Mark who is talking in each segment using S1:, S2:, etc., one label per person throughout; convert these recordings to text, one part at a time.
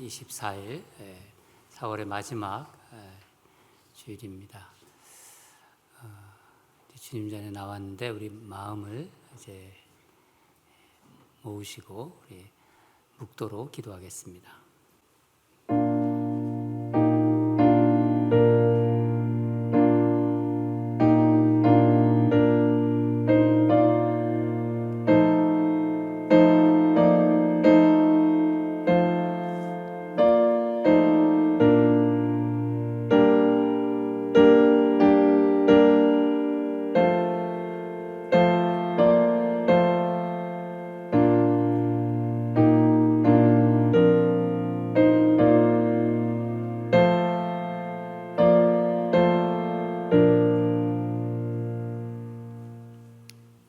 S1: 24일 4월의 마지막 주일입니다. 주님 전에 나왔는데 우리 마음을 이제 모으시고 우리 묵도로 기도하겠습니다.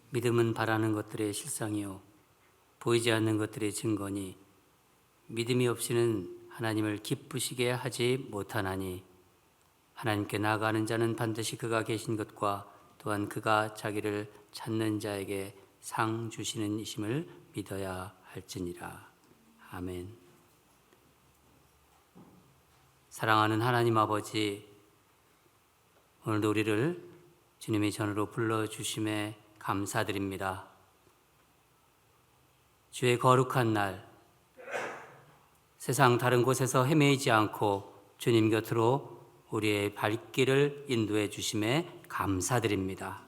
S1: 믿음은 바라는 것들의 실상이요 보이지 않는 것들의 증거니 믿음이 없이는 하나님을 기쁘시게 하지 못하나니 하나님께 나아가는 자는 반드시 그가 계신 것과 또한 그가 자기를 찾는 자에게 상 주시는 이심을 믿어야 할지니라. 아멘. 사랑하는 하나님 아버지, 오늘도 우리를 주님의 전으로 불러주심에 감사드립니다. 주의 거룩한 날, 세상 다른 곳에서 헤매이지 않고 주님 곁으로 우리의 발길을 인도해 주심에 감사드립니다.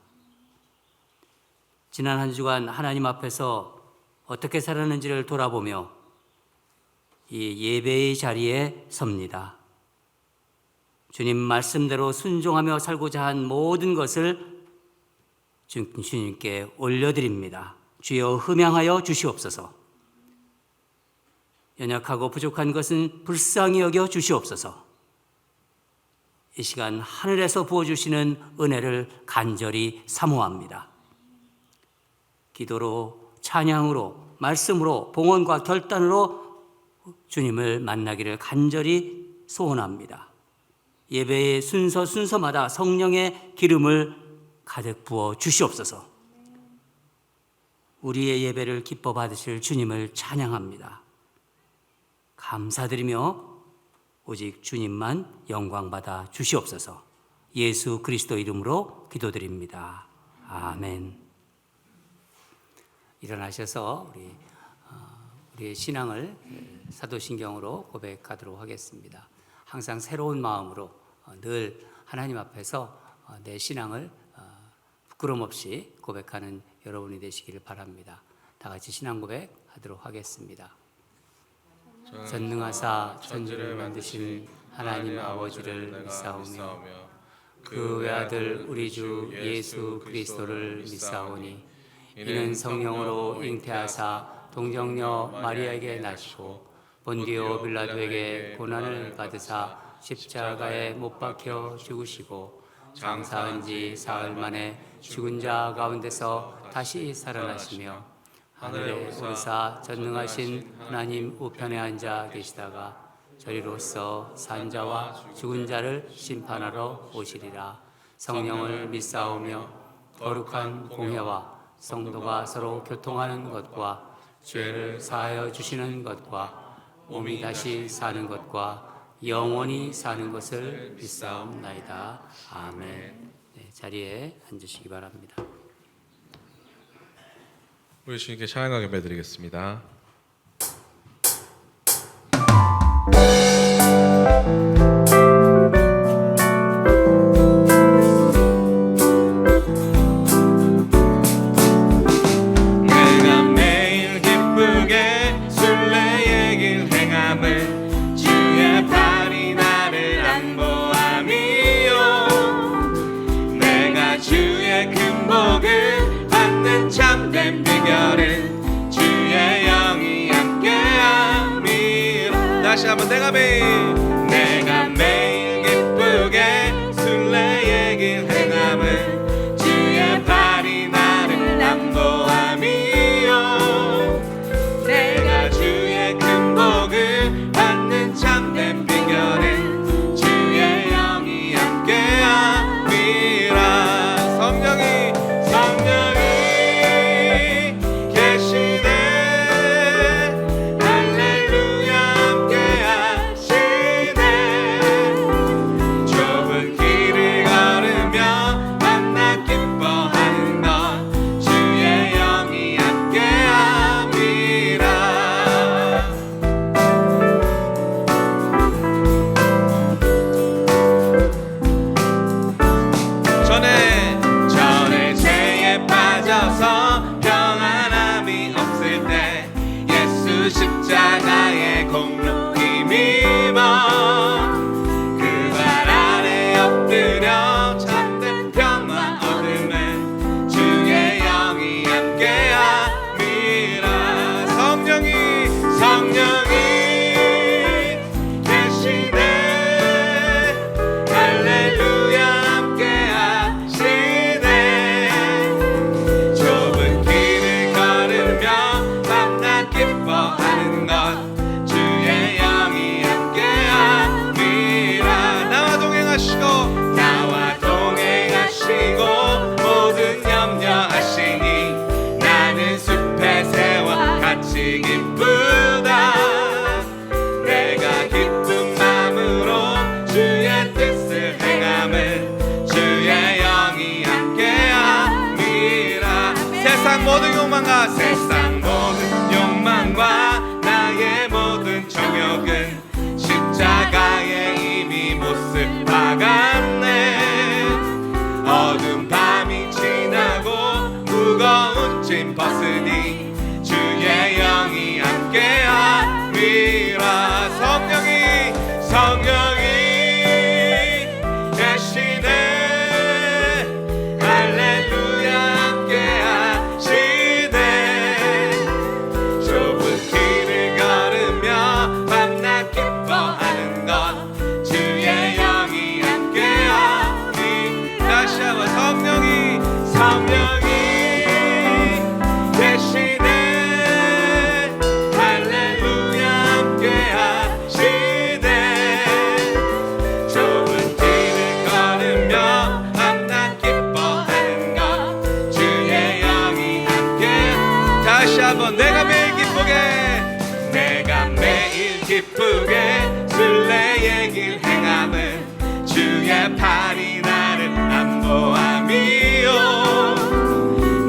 S1: 지난 한 주간 하나님 앞에서 어떻게 살았는지를 돌아보며 이 예배의 자리에 섭니다. 주님 말씀대로 순종하며 살고자 한 모든 것을 주님께 올려드립니다. 주여 흠양하여 주시옵소서. 연약하고 부족한 것은 불쌍히 여겨 주시옵소서. 이 시간 하늘에서 부어주시는 은혜를 간절히 사모합니다. 기도로, 찬양으로, 말씀으로, 봉헌과 결단으로 주님을 만나기를 간절히 소원합니다. 예배의 순서마다 성령의 기름을 가득 부어 주시옵소서. 우리의 예배를 기뻐 받으실 주님을 찬양합니다. 감사드리며 오직 주님만 영광받아 주시옵소서. 예수 그리스도 이름으로 기도드립니다. 아멘. 일어나셔서 우리의 신앙을 사도신경으로 고백하도록 하겠습니다. 항상 새로운 마음으로 늘 하나님 앞에서 내 신앙을 부끄럼 없이 고백하는 여러분이 되시기를 바랍니다. 다 같이 신앙 고백하도록 하겠습니다. 전능하사 천지를 만드신 하나님 아버지를 믿사오며 그 외아들 우리 주 예수 그리스도를 믿사오니 이는 성령으로 잉태하사 동정녀 마리아에게 나시고 본디오 빌라도에게 고난을 받으사 십자가에 못 박혀 죽으시고 장사한 지 사흘 만에 죽은 자 가운데서 다시 살아나시며 하늘에 오르사 전능하신 하나님 우편에 앉아 계시다가 저리로서 산 자와 죽은 자를 심판하러 오시리라. 성령을 믿사오며 거룩한 공회와 성도가 서로 교통하는 것과 죄를 사하여 주시는 것과 몸이 다시 사는 것과 영원히 사는 것을 믿사옵나이다. 아멘. 네, 자리에 앉으시기 바랍니다.
S2: 우리 주님께 찬양과 예배드리겠습니다. 다시 한번 내가 매일 기쁘게 술래의 길 행함은 주의 팔이 나를 안보함이요 내가 주의 큰 복을 받는 참된 비결은 주의 영이 함께함이라. 성령이 계시네. 할렐루야 함께함 성령이 계시네 할렐루야 함께 하시네 좁은 길을 걸으며 밤낮 기뻐하는 것 주의 영이 함께하니 다시 한번 성령이 계시네 할렐루야 함께 하시네 좁은 길을 걸으며 밤낮 기뻐하는 것 주의 영이 함께 다시 한번 내가 매일 기쁘게 순례의 길 행함은 주의 팔이 나를 안보함이요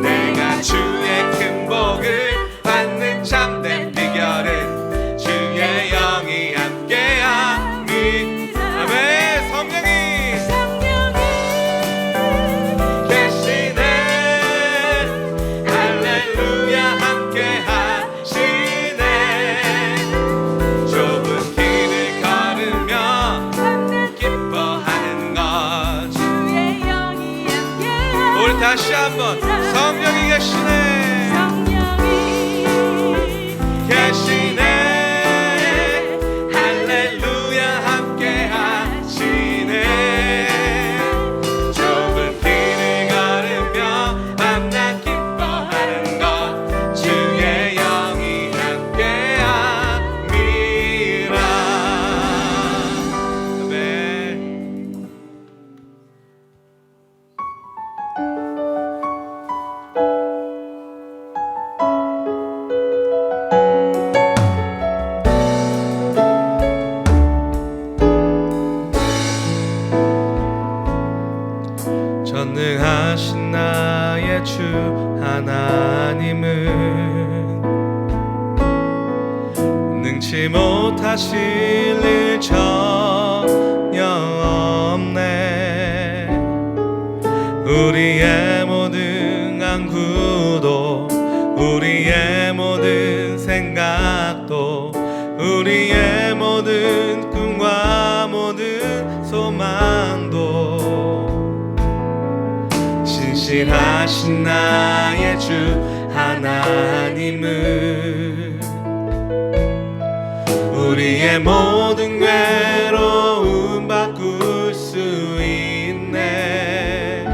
S2: 내가 주의 큰 복을 받는 참된 비결은 주의 영이 함께함이 아멘 성령이 계시네 할렐루야 함께하시네 좁은 길을 걸으며 기뻐하는 것
S3: 주의 영이 함께하시네
S2: 우리 다시 한번 성령이 계시네 계시네 할렐루야 함께하시네 좁은 길을 걸으며 밤낮 기뻐하는 것 주의 영이 함께함이라 아멘. 전능하신 나의 주 하나님은 능치 못하실 일 전혀 없네 우리의 모든 간구도 우리의 모든 생각도 우리의 모든 꿈과 모든 소망도 신실하신 나의 주 하나님은 우리의 모든 괴로움 바꿀 수 있네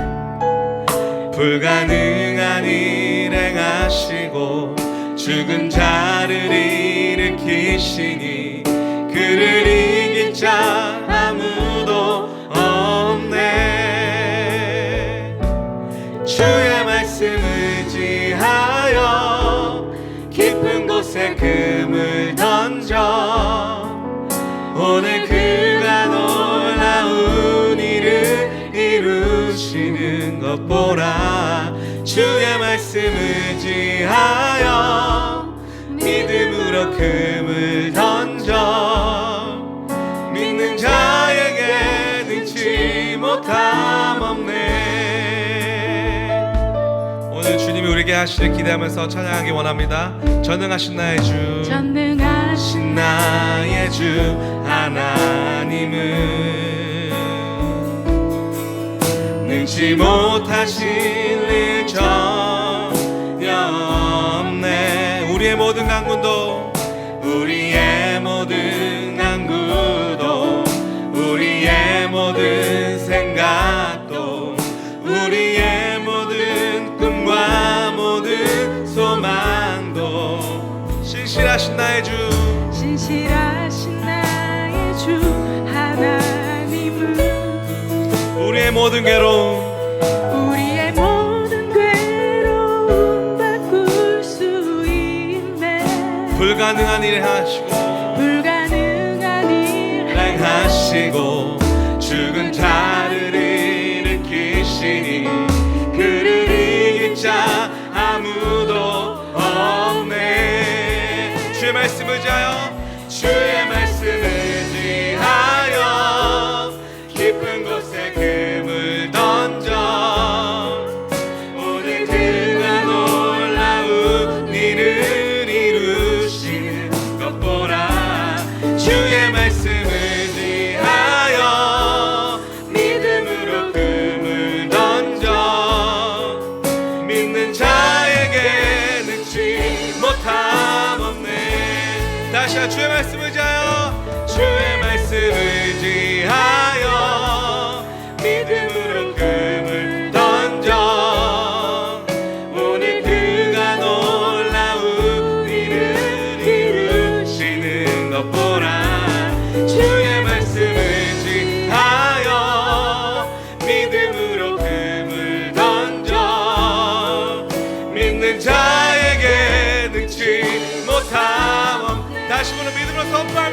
S2: 불가능한 일 행하시고 죽은 자를 일으키시니 그를 이길 자 아무도 없네 주의 말씀 의지하여 깊은 곳에 금을 던져 오늘 그가 놀라운 일을 이루시는 것 보라 주의 말씀 의지하여 믿음으로 금을 던져 믿는 자에게 능치 못함 없네 오늘 주님이 우리에게 하시길 기대하면서 찬양하기 원합니다. 전능하신 나의 주
S3: 전능하신
S2: 나의 주 하나님은 능치 못하실 일 전혀 없네 우리의 모든 간구도 우리의 모든 간구도 우리의 모든 생각도 우리의 모든 꿈과 모든 소망도 신실하신 나의 주
S3: 신실하신 나의 주 하나님은
S2: 우리의 모든 괴로움
S3: 우리의 모든 괴로움 바꿀 수 있네
S2: 불가능한 일 하시고
S3: 불가능한 일
S2: 행하시고 죽은 자를 일으키시니 그를 이길 자 아무도 없네 주의 말씀 의지하여 주의 말씀 의지하여 깊은 곳에 금을 던져 오늘 그가 놀라운 일을 이루시는 것 보라 주의 말씀 의지하여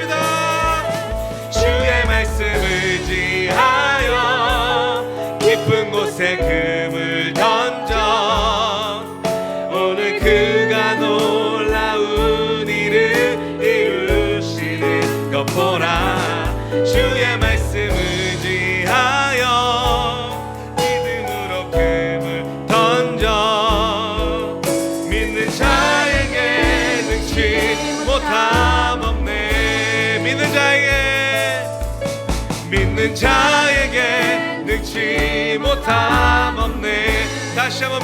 S2: 찬양합니다. 주의 말씀 의지하여 깊은 곳에 금을 던져 오늘 그가 놀라운 일을 이루시는 것 보라. 주의 말씀 의지하여 믿음으로 금을 던져 믿는 자에게 능치 못함 없네. 믿는 자에게 능치 못함 없네. 다시 한번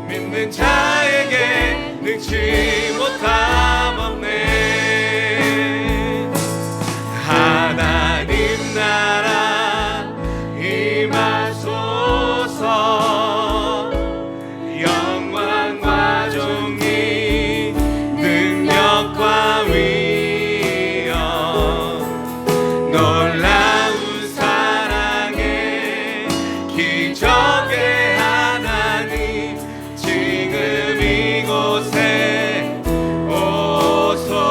S2: 믿는 자에게 능치 못함 없네. 하나님 나라 임하소서. 영광과 존귀 능력과 위엄 놀라운 사랑의 기적의 하나님 지금 이곳에 오소서.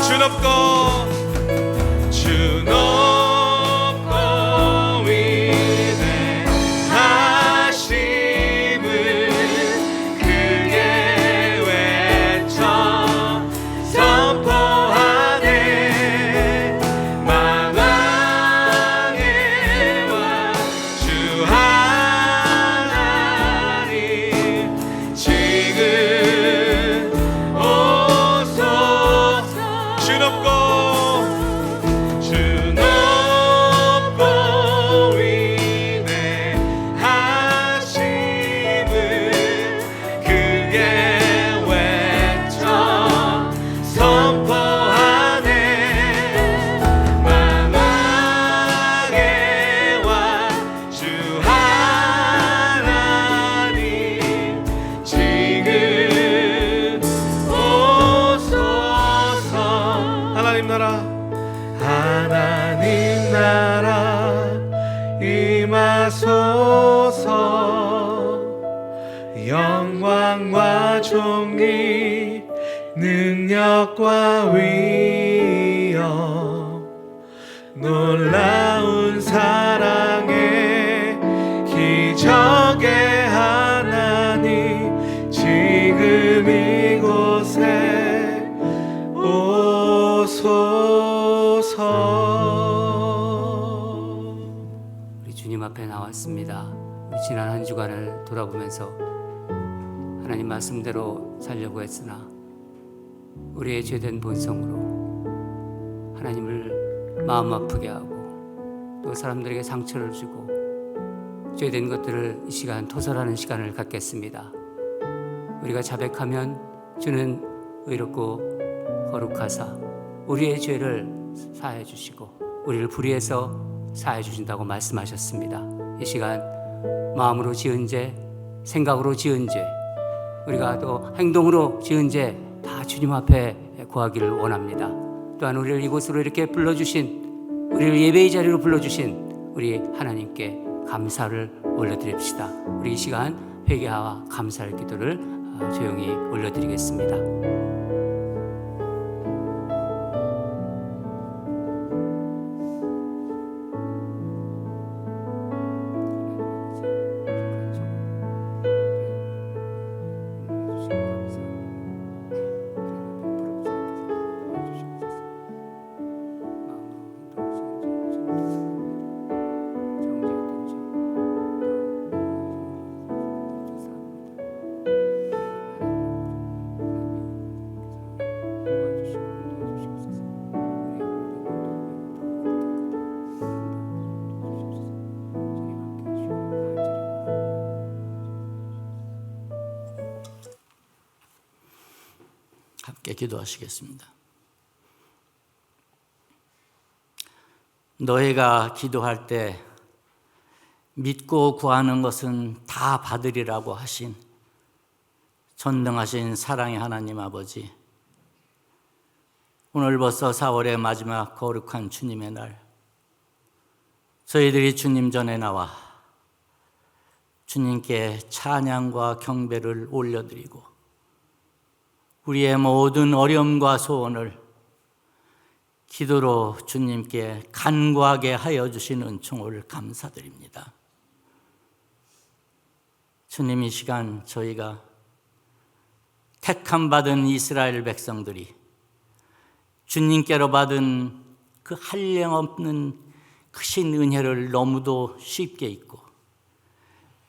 S2: 주 높고 위대하심을 크게 외쳐 선포하네. 만왕의 왕 주 하나님 지금 오소서. 주 높고 위대하심을 크게 외쳐 선포하네. 만왕의 왕 주 하나님 지금 오소서. 하나님 나라 임하소서. 영광과 존귀 능력과 위엄 놀라운 사랑의 기적의 하나님 지금 이곳에 오소서.
S1: 우리 주님 앞에 나왔습니다. 우리 지난 한 주간을 돌아보면서 하나님 말씀대로 살려고 했으나 우리의 죄된 본성으로 하나님을 마음 아프게 하고 또 사람들에게 상처를 주고 죄된 것들을 이 시간 토설하는 시간을 갖겠습니다. 우리가 자백하면 주는 의롭고 거룩하사 우리의 죄를 사해 주시고 우리를 불의해서 사해 주신다고 말씀하셨습니다. 이 시간 마음으로 지은 죄, 생각으로 지은 죄, 우리가 또 행동으로 지은 죄 다 주님 앞에 구하기를 원합니다. 또한 우리를 이곳으로 이렇게 불러주신, 우리를 예배의 자리로 불러주신 우리 하나님께 감사를 올려드립시다. 우리 이 시간 회개와 감사의 기도를 조용히 올려드리겠습니다.
S4: 함께 기도하시겠습니다. 너희가 기도할 때 믿고 구하는 것은 다 받으리라고 하신 전능하신 사랑의 하나님 아버지, 오늘 벌써 4월의 마지막 거룩한 주님의 날, 저희들이 주님 전에 나와 주님께 찬양과 경배를 올려드리고 우리의 모든 어려움과 소원을 기도로 주님께 간구하게 하여 주신 은총을 감사드립니다. 주님, 이 시간 저희가 택함 받은 이스라엘 백성들이 주님께로 받은 그 한량없는 크신 은혜를 너무도 쉽게 잊고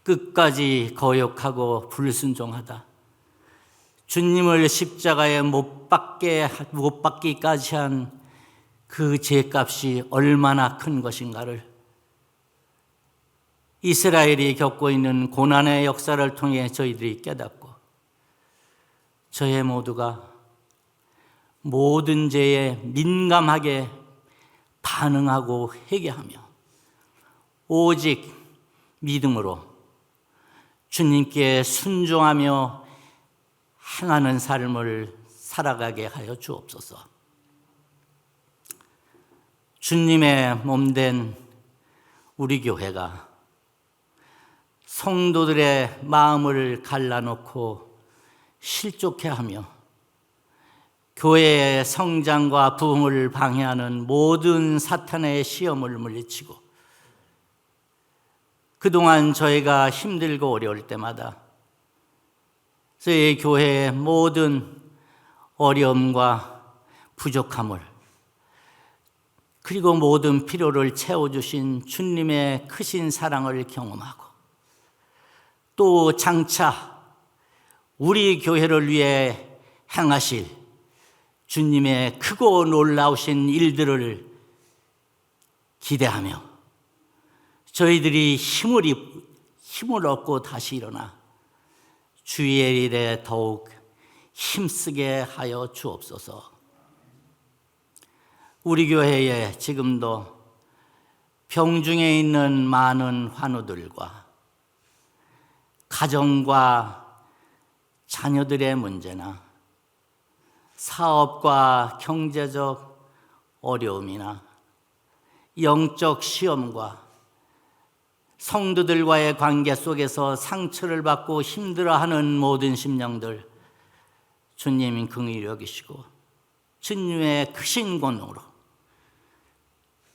S4: 끝까지 거역하고 불순종하다 주님을 십자가에 못 박기까지 한 그 죄값이 얼마나 큰 것인가를 이스라엘이 겪고 있는 고난의 역사를 통해 저희들이 깨닫고 저희 모두가 모든 죄에 민감하게 반응하고 회개하며 오직 믿음으로 주님께 순종하며 행하는 삶을 살아가게 하여 주옵소서. 주님의 몸된 우리 교회가 성도들의 마음을 갈라놓고 실족해 하며 교회의 성장과 부흥을 방해하는 모든 사탄의 시험을 물리치고 그동안 저희가 힘들고 어려울 때마다 저희 교회의 모든 어려움과 부족함을 그리고 모든 필요를 채워주신 주님의 크신 사랑을 경험하고 또 장차 우리 교회를 위해 행하실 주님의 크고 놀라우신 일들을 기대하며 저희들이 힘을 얻고 다시 일어나 주의 일에 더욱 힘쓰게 하여 주옵소서. 우리 교회에 지금도 병중에 있는 많은 환우들과 가정과 자녀들의 문제나 사업과 경제적 어려움이나 영적 시험과 성도들과의 관계 속에서 상처를 받고 힘들어하는 모든 심령들 주님 긍휼히 여기시고 주님의 크신 권능으로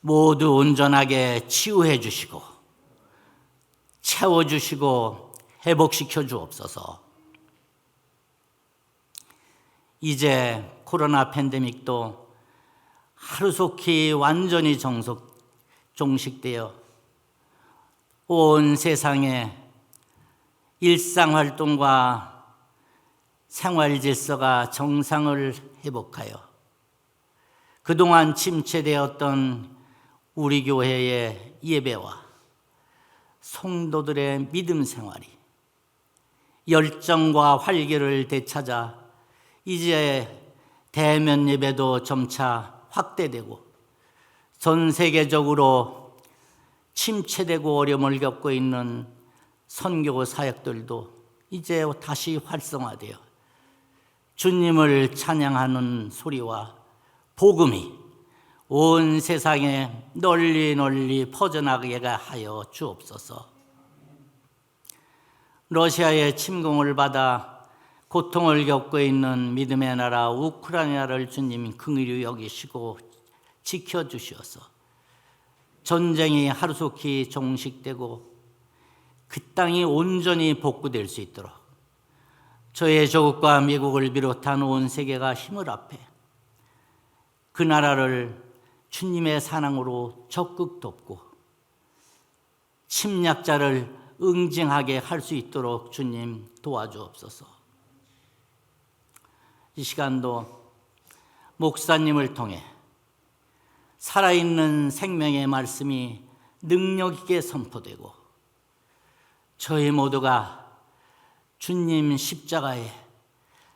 S4: 모두 온전하게 치유해 주시고 채워주시고 회복시켜 주옵소서. 이제 코로나 팬데믹도 하루속히 완전히 종식되어 온 세상에 일상활동과 생활 질서가 정상을 회복하여 그동안 침체되었던 우리 교회의 예배와 성도들의 믿음 생활이 열정과 활기를 되찾아 이제 대면 예배도 점차 확대되고 전 세계적으로 침체되고 어려움을 겪고 있는 선교 사역들도 이제 다시 활성화되어 주님을 찬양하는 소리와 복음이 온 세상에 널리 퍼져나가게 하여 주옵소서. 러시아의 침공을 받아 고통을 겪고 있는 믿음의 나라 우크라이나를 주님 긍휼히 여기시고 지켜주시어서 전쟁이 하루속히 종식되고 그 땅이 온전히 복구될 수 있도록 저의 조국과 미국을 비롯한 온 세계가 힘을 합해 그 나라를 주님의 사랑으로 적극 돕고 침략자를 응징하게 할 수 있도록 주님 도와주옵소서. 이 시간도 목사님을 통해 살아있는 생명의 말씀이 능력 있게 선포되고 저희 모두가 주님 십자가에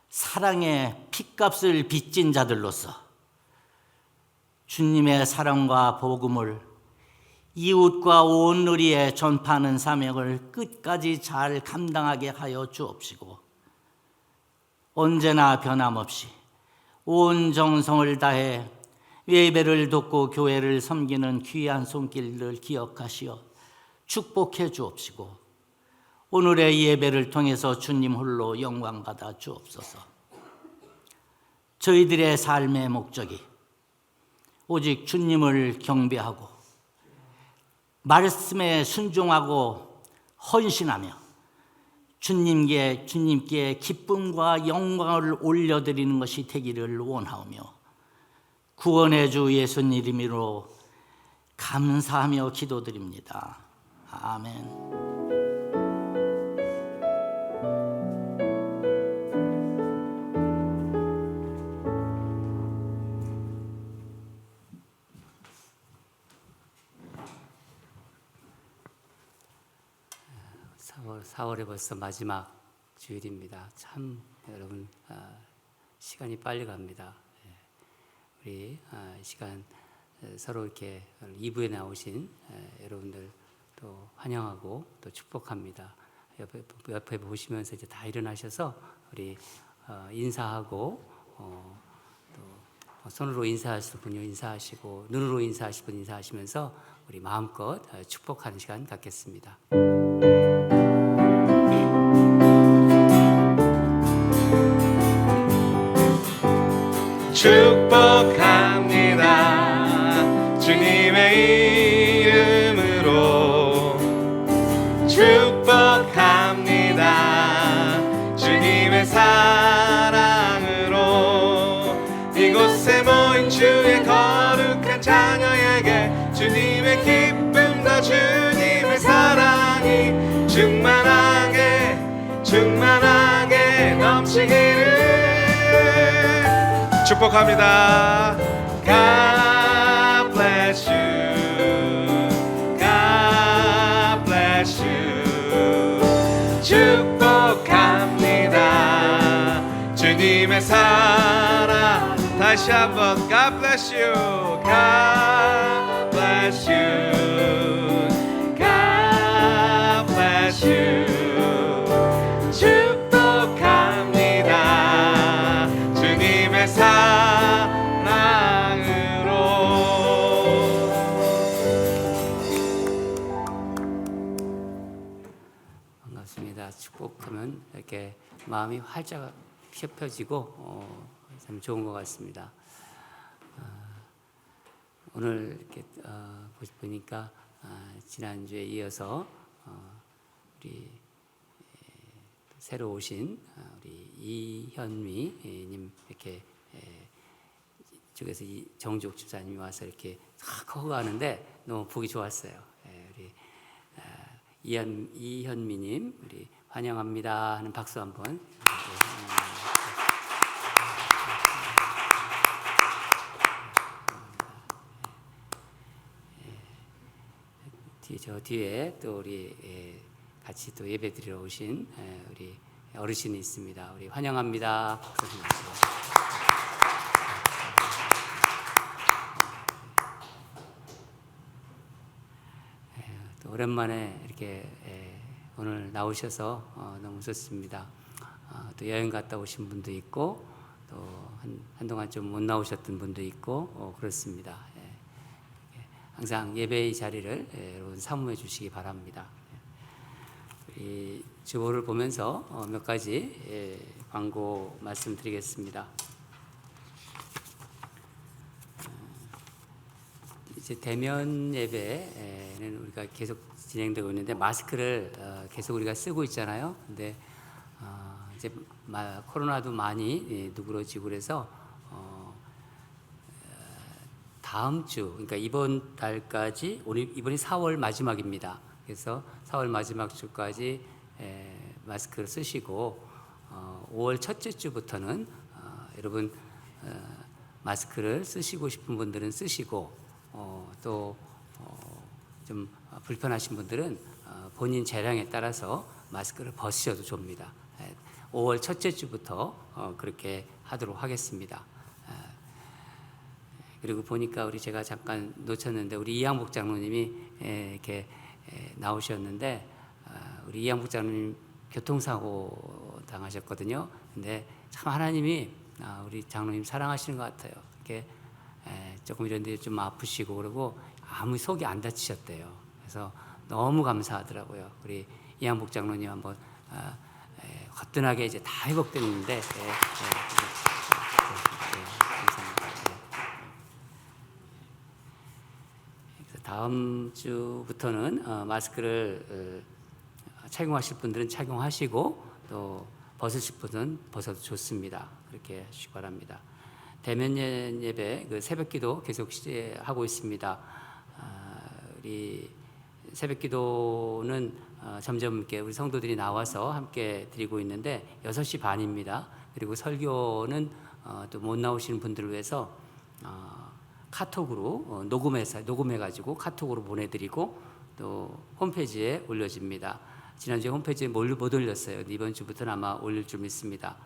S4: 사랑의 핏값을 빚진 자들로서 주님의 사랑과 복음을 이웃과 온 의리에 전파하는 사명을 끝까지 잘 감당하게 하여 주옵시고 언제나 변함없이 온 정성을 다해 예배를 돕고 교회를 섬기는 귀한 손길을 기억하시어 축복해 주옵시고 오늘의 예배를 통해서 주님 홀로 영광 받아 주옵소서. 저희들의 삶의 목적이 오직 주님을 경배하고 말씀에 순종하고 헌신하며 주님께 기쁨과 영광을 올려드리는 것이 되기를 원하오며 구원의 주 예수님 이름으로 감사하며 기도드립니다. 아멘.
S1: 사월에 벌써 마지막 주일입니다. 참 여러분 시간이 빨리 갑니다. 우리 시간 서로 이렇게 2부에 나오신 여러분들 또 환영하고 또 축복합니다. 옆에 보시면서 이제 다 일어나셔서 우리 인사하고 또 손으로 인사하실 분요 인사하시고 눈으로 인사하실 분 인사하시면서 우리 마음껏 축복하는 시간 갖겠습니다.
S2: 축복합니다. 주님의 이름으로 축복합니다. 주님의 사랑으로 이곳에 모인 주의 거룩한 자녀에게 주님의 기쁨과 주님의 사랑이 충만하게 넘치기를 축복합니다. God bless you. God bless you. 축복합니다. 주님의 사랑 다시 한번 God bless you. God bless you. God bless you.
S1: 반갑습니다. 축복하면 이렇게 마음이 활짝 펴지고 참 좋은 것 같습니다. 오늘 이렇게 보니까 지난주에 이어서 우리 새로 오신 우리 이현미님 이렇게 이쪽에서 정juk 집사님이 와서 이렇게 탁 허가하는데 너무 보기 좋았어요. 우리 이현미님 우리 환영합니다 하는 박수 한번. 저 뒤에 또 우리 같이 또 예배 드리러 오신 우리 어르신이 있습니다. 우리 환영합니다. 박수 좀 주세요. 또 오랜만에 이렇게 오늘 나오셔서 너무 좋습니다. 또 여행 갔다 오신 분도 있고 또 한동안 좀 못 나오셨던 분도 있고 그렇습니다. 항상 예배의 자리를 여러분 사모해 주시기 바랍니다. 이 주보를 보면서 몇 가지 광고 말씀드리겠습니다. 이제 대면 예배는 우리가 계속 진행되고 있는데 마스크를 계속 우리가 쓰고 있잖아요. 근데 이제 코로나도 많이 누그러지고 그래서 다음 주, 그러니까 이번 달까지 이번이 4월 마지막입니다. 그래서 4월 마지막 주까지 마스크를 쓰시고 5월 첫째 주부터는 여러분 마스크를 쓰시고 싶은 분들은 쓰시고 또 좀 불편하신 분들은 본인 재량에 따라서 마스크를 벗으셔도 좋습니다. 5월 첫째 주부터 그렇게 하도록 하겠습니다. 그리고 보니까 제가 잠깐 놓쳤는데 우리 이양복 장로님이 이렇게 나오셨는데 우리 이양복 장로님 교통사고 당하셨거든요. 근데 참 하나님이 우리 장로님 사랑하시는 것 같아요. 이렇게 조금 이런 데 좀 아프시고 그러고 아무 속이 안 다치셨대요. 그래서 너무 감사하더라고요. 우리 이양복 장로님 한번 거뜬하게 이제 다 회복됐는데 다음 주부터는 마스크를 착용하실 분들은 착용하시고 또 벗으실 분은 벗어도 좋습니다. 그렇게 하시기 바랍니다. 대면 예배 그 새벽기도 계속 하고 있습니다. 우리 새벽기도는 점점 이렇게 우리 성도들이 나와서 함께 드리고 있는데 6시 반입니다. 그리고 설교는 또 못 나오시는 분들을 위해서 카톡으로 녹음해가지고 카톡으로 보내드리고 또 홈페이지에 올려집니다. 지난주에 홈페이지에 못 올렸어요. 이번 주부터는 아마 올릴 줄 믿습니다.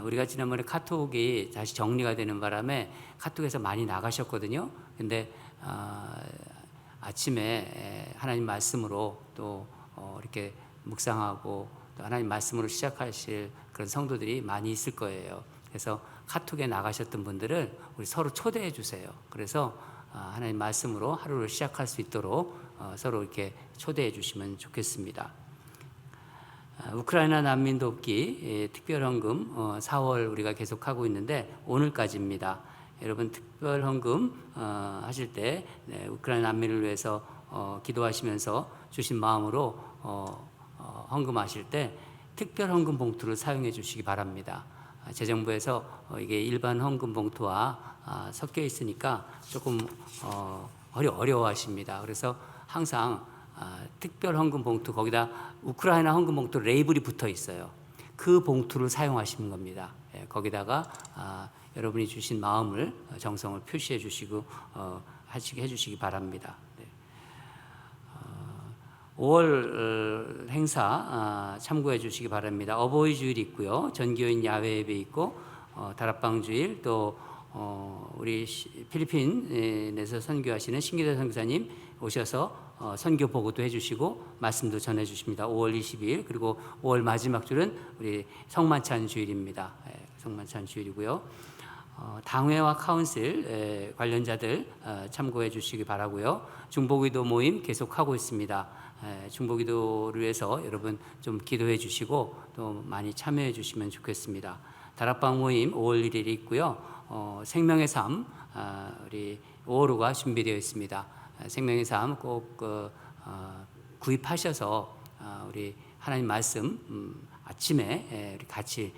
S1: 우리가 지난번에 카톡이 다시 정리가 되는 바람에 카톡에서 많이 나가셨거든요. 근데 아침에 하나님 말씀으로 또 이렇게 묵상하고 또 하나님 말씀으로 시작하실 그런 성도들이 많이 있을 거예요. 그래서 카톡에 나가셨던 분들을 우리 서로 초대해 주세요. 그래서 하나님 말씀으로 하루를 시작할 수 있도록 서로 이렇게 초대해 주시면 좋겠습니다. 우크라이나 난민 돕기 특별헌금 4월 우리가 계속하고 있는데 오늘까지입니다. 여러분 특별헌금 하실 때 우크라이나 난민을 위해서 기도하시면서 주신 마음으로 헌금하실 때 특별헌금 봉투를 사용해 주시기 바랍니다. 재정부에서 이게 일반 헌금 봉투와 섞여 있으니까 조금 어려워하십니다. 그래서 항상 특별 헌금 봉투 거기다 우크라이나 헌금 봉투 레이블이 붙어 있어요. 그 봉투를 사용하시는 겁니다. 거기다가 여러분이 주신 마음을 정성을 표시해 주시고 해 주시기 바랍니다. 5월 행사 참고해 주시기 바랍니다. 어버이 주일 있고요. 전교인 야외 예배 있고 다락방 주일 또 우리 필리핀에서 선교하시는 신기대 선교사님 오셔서 선교 보고도 해주시고 말씀도 전해주십니다. 5월 22일 그리고 5월 마지막 주는 우리 성만찬 주일입니다. 성만찬 주일이고요. 당회와 카운슬 관련자들 참고해 주시기 바라고요. 중보기도 모임 계속하고 있습니다. 중보기도를 위해서 여러분 좀 기도해 주시고 또 많이 참여해 주시면 좋겠습니다. 다락방 모임 5월 1일이 있고요. 생명의 삶 우리 5월호가 준비되어 있습니다. 생명의 삶 꼭 구입하셔서 우리 하나님 말씀 아침에 우리 같이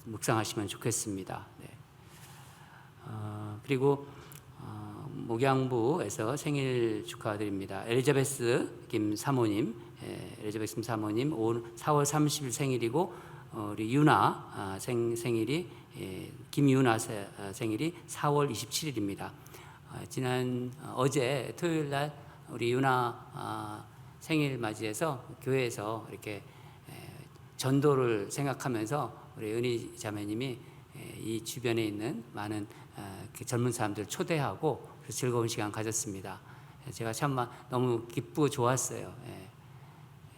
S1: 묵상하시면 좋겠습니다. 네. 그리고 목양부에서 생일 축하드립니다. 엘리자베스 김 사모님, 엘리자베스 김 사모님 4월 30일 생일이고 우리 유나 생일이 김유나 생일이 4월 27일입니다. 지난 어제 토요일 날 우리 유나 생일 맞이해서 교회에서 이렇게 전도를 생각하면서 우리 은희 자매님이 이 주변에 있는 많은 젊은 사람들 초대하고 즐거운 시간 가졌습니다. 제가 참 너무 기쁘고 좋았어요.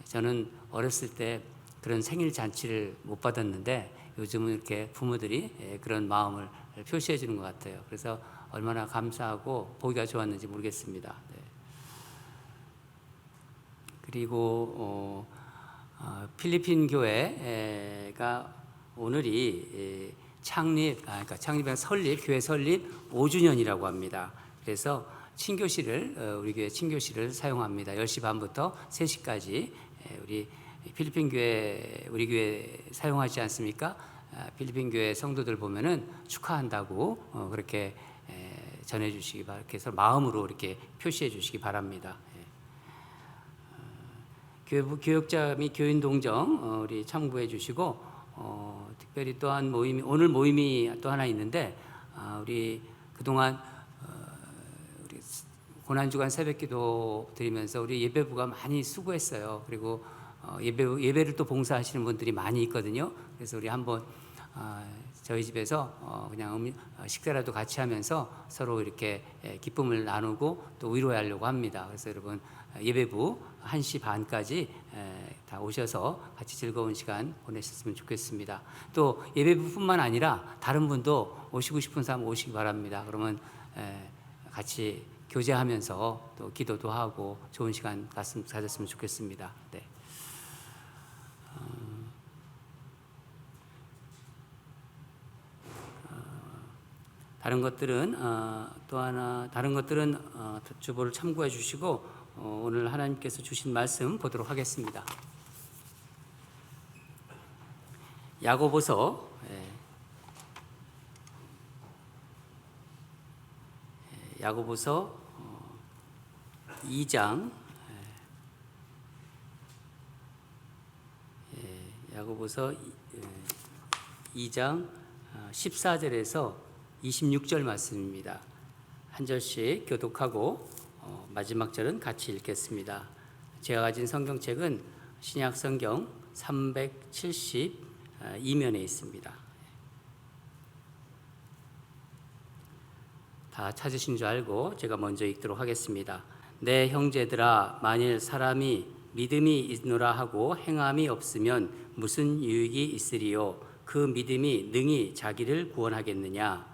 S1: 저는 어렸을 때 그런 생일 잔치를 못 받았는데 요즘은 이렇게 부모들이 그런 마음을 표시해 주는 것 같아요. 그래서 얼마나 감사하고 보기가 좋았는지 모르겠습니다. 그리고 필리핀 교회가 오늘이 그러니까 교회 설립 5주년이라고 합니다. 그래서 친교실을 우리 교회 친교실을 사용합니다. 10시 반부터 3시까지 우리 필리핀 교회 우리 교회 사용하지 않습니까? 필리핀 교회 성도들 보면은 축하한다고 그렇게 전해 주시기 바랍니다. 그래서 마음으로 이렇게 표시해 주시기 바랍니다. 교회부 교역자 및 교인 동정 우리 참고해 주시고 특별히 또한 오늘 모임이 또 하나 있는데 우리 그동안 우리 고난주간 새벽기도 드리면서 우리 예배부가 많이 수고했어요. 그리고 예배를 또 봉사하시는 분들이 많이 있거든요. 그래서 우리 한번 저희 집에서 그냥 식사라도 같이 하면서 서로 이렇게 기쁨을 나누고 또 위로하려고 합니다. 그래서 여러분 예배부 1시 반까지 다 오셔서 같이 즐거운 시간 보내셨으면 좋겠습니다. 또 예배부뿐만 아니라 다른 분도 오시고 싶은 사람 오시기 바랍니다. 그러면 같이 교제하면서 또 기도도 하고 좋은 시간 가졌으면 좋겠습니다. 네. 다른 것들은 주보를 참고해 주시고 오늘 하나님께서 주신 말씀 보도록 하겠습니다. 야고보서 2장 야고보서 2장 14절에서 26절 말씀입니다. 한 절씩 교독하고 마지막 절은 같이 읽겠습니다. 제가 가진 성경책은 신약 성경 372면에 있습니다. 다 찾으신 줄 알고 제가 먼저 읽도록 하겠습니다. 내 형제들아, 만일 사람이 믿음이 있노라 하고 행함이 없으면 무슨 유익이 있으리요? 그 믿음이 능히 자기를 구원하겠느냐?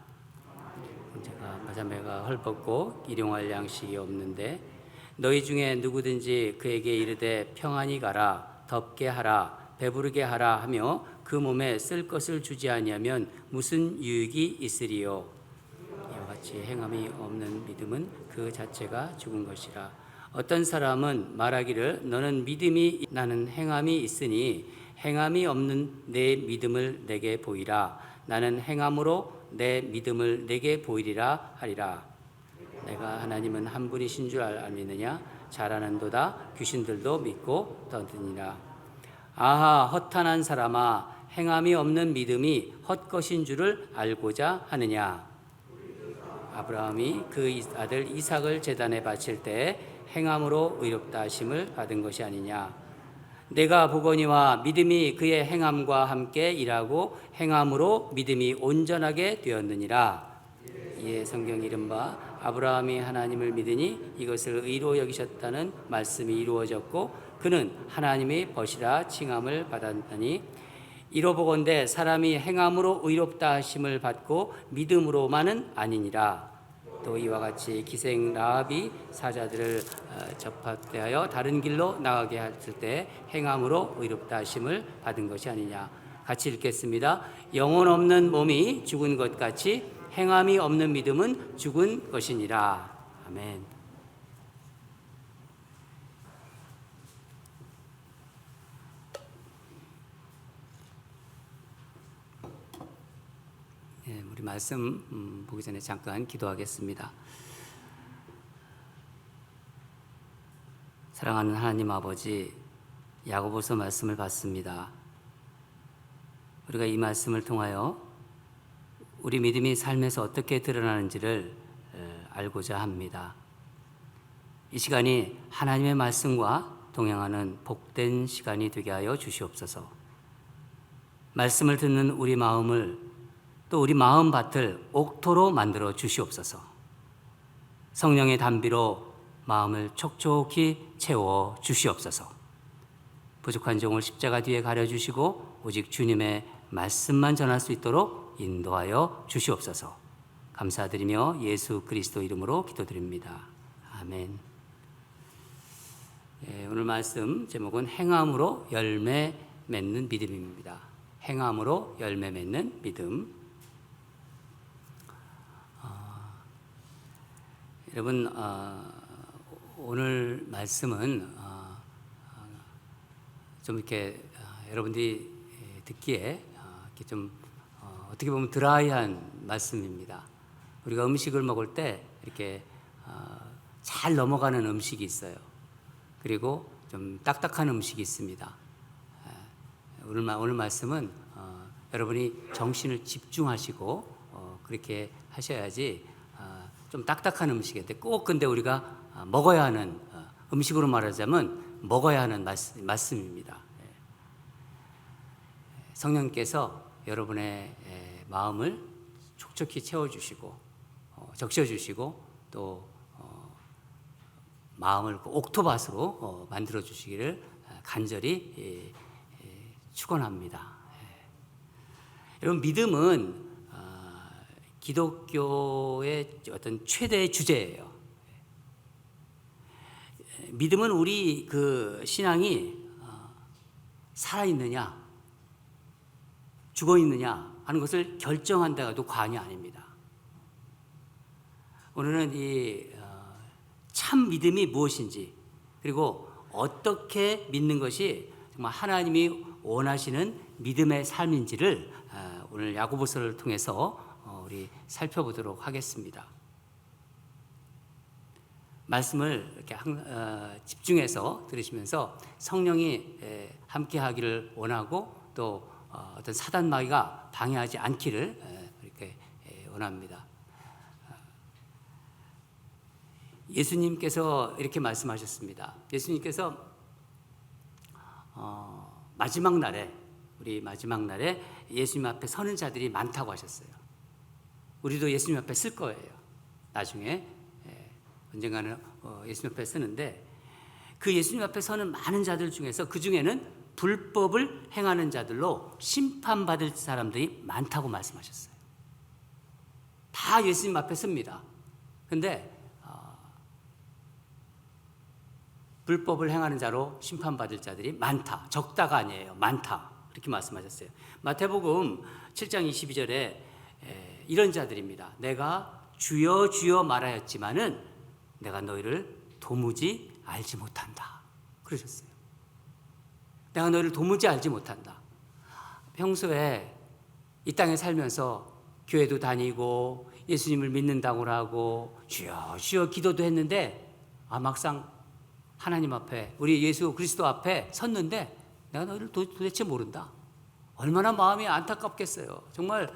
S1: 제가 자매가 헐벗고 일용할 양식이 없는데 너희 중에 누구든지 그에게 이르되 평안히 가라, 덥게 하라, 배부르게 하라 하며 그 몸에 쓸 것을 주지 아니하면 무슨 유익이 있으리요? 이와 같이 행함이 없는 믿음은 그 자체가 죽은 것이라. 어떤 사람은 말하기를 너는 믿음이 나는 행함이 있으니 행함이 없는 내 믿음을 내게 보이라. 나는 행함으로 내 믿음을 내게 보이리라 하리라. 내가 하나님은 한 분이신 줄 알미느냐? 잘 아는도다. 귀신들도 믿고 떠드니라. 아하, 허탄한 사람아, 행함이 없는 믿음이 헛것인 줄을 알고자 하느냐? 아브라함이 그 아들 이삭을 제단에 바칠 때 행함으로 의롭다 하심을 받은 것이 아니냐? 내가 보거니와 믿음이 그의 행함과 함께 일하고 행함으로 믿음이 온전하게 되었느니라. 이에 성경 이른바 아브라함이 하나님을 믿으니 이것을 의로 여기셨다는 말씀이 이루어졌고 그는 하나님의 벗이라 칭함을 받았더니 이로 보건대 사람이 행함으로 의롭다 하심을 받고 믿음으로만은 아니니라. 또 이와 같이 기생 라합이 사자들을 접하여 다른 길로 나가게 했을 때 행함으로 의롭다 하심을 받은 것이 아니냐. 같이 읽겠습니다. 영혼 없는 몸이 죽은 것 같이 행함이 없는 믿음은 죽은 것이니라. 아멘. 우리 말씀 보기 전에 잠깐 기도하겠습니다. 사랑하는 하나님 아버지, 야고보서 말씀을 봤습니다. 우리가 이 말씀을 통하여 우리 믿음이 삶에서 어떻게 드러나는지를 알고자 합니다. 이 시간이 하나님의 말씀과 동행하는 복된 시간이 되게 하여 주시옵소서. 말씀을 듣는 우리 마음을 또 우리 마음밭을 옥토로 만들어 주시옵소서. 성령의 단비로 마음을 촉촉히 채워 주시옵소서. 부족한 종을 십자가 뒤에 가려주시고 오직 주님의 말씀만 전할 수 있도록 인도하여 주시옵소서. 감사드리며 예수 그리스도 이름으로 기도드립니다. 아멘. 오늘 말씀 제목은 행함으로 열매 맺는 믿음입니다. 행함으로 열매 맺는 믿음. 여러분, 오늘 말씀은 좀 이렇게 여러분들이 듣기에 이렇게 좀 어떻게 보면 드라이한 말씀입니다. 우리가 음식을 먹을 때 이렇게 잘 넘어가는 음식이 있어요. 그리고 좀 딱딱한 음식이 있습니다. 오늘 말씀은 여러분이 정신을 집중하시고 그렇게 하셔야지 좀 딱딱한 음식인데 꼭 근데 우리가 먹어야 하는 음식으로 말하자면 먹어야 하는 말씀입니다. 성령께서 여러분의 마음을 촉촉히 채워주시고 적셔주시고 또 마음을 옥토밭으로 만들어 주시기를 간절히 축원합니다. 여러분, 믿음은 기독교의 어떤 최대의 주제예요. 믿음은 우리 그 신앙이 살아있느냐 죽어있느냐 하는 것을 결정한다가도 과언이 아닙니다. 오늘은 이 참 믿음이 무엇인지, 그리고 어떻게 믿는 것이 정말 하나님이 원하시는 믿음의 삶인지를 오늘 야고보서를 통해서 우리 살펴보도록 하겠습니다. 말씀을 이렇게 집중해서 들으시면서 성령이 함께 하기를 원하고, 또 어떤 사단 마귀가 방해하지 않기를 이렇게 원합니다. 예수님께서 이렇게 말씀하셨습니다. 예수님께서 마지막 날에, 우리 마지막 날에 예수님 앞에 서는 자들이 많다고 하셨어요. 우리도 예수님 앞에 쓸 거예요. 나중에 언젠가는 예수님 앞에 서는데, 그 예수님 앞에 서는 많은 자들 중에서 그 중에는 불법을 행하는 자들로 심판받을 사람들이 많다고 말씀하셨어요. 다 예수님 앞에 섭니다. 근데 불법을 행하는 자로 심판받을 자들이 많다. 적다가 아니에요. 많다. 이렇게 말씀하셨어요. 마태복음 7장 22절에 이런 자들입니다. 내가 주여 주여 말하였지만은 내가 너희를 도무지 알지 못한다. 그러셨어요. 내가 너희를 도무지 알지 못한다. 평소에 이 땅에 살면서 교회도 다니고 예수님을 믿는다고 하고 주여 주여 기도도 했는데, 막상 하나님 앞에, 우리 예수 그리스도 앞에 섰는데 내가 너희를 도대체 모른다. 얼마나 마음이 안타깝겠어요. 정말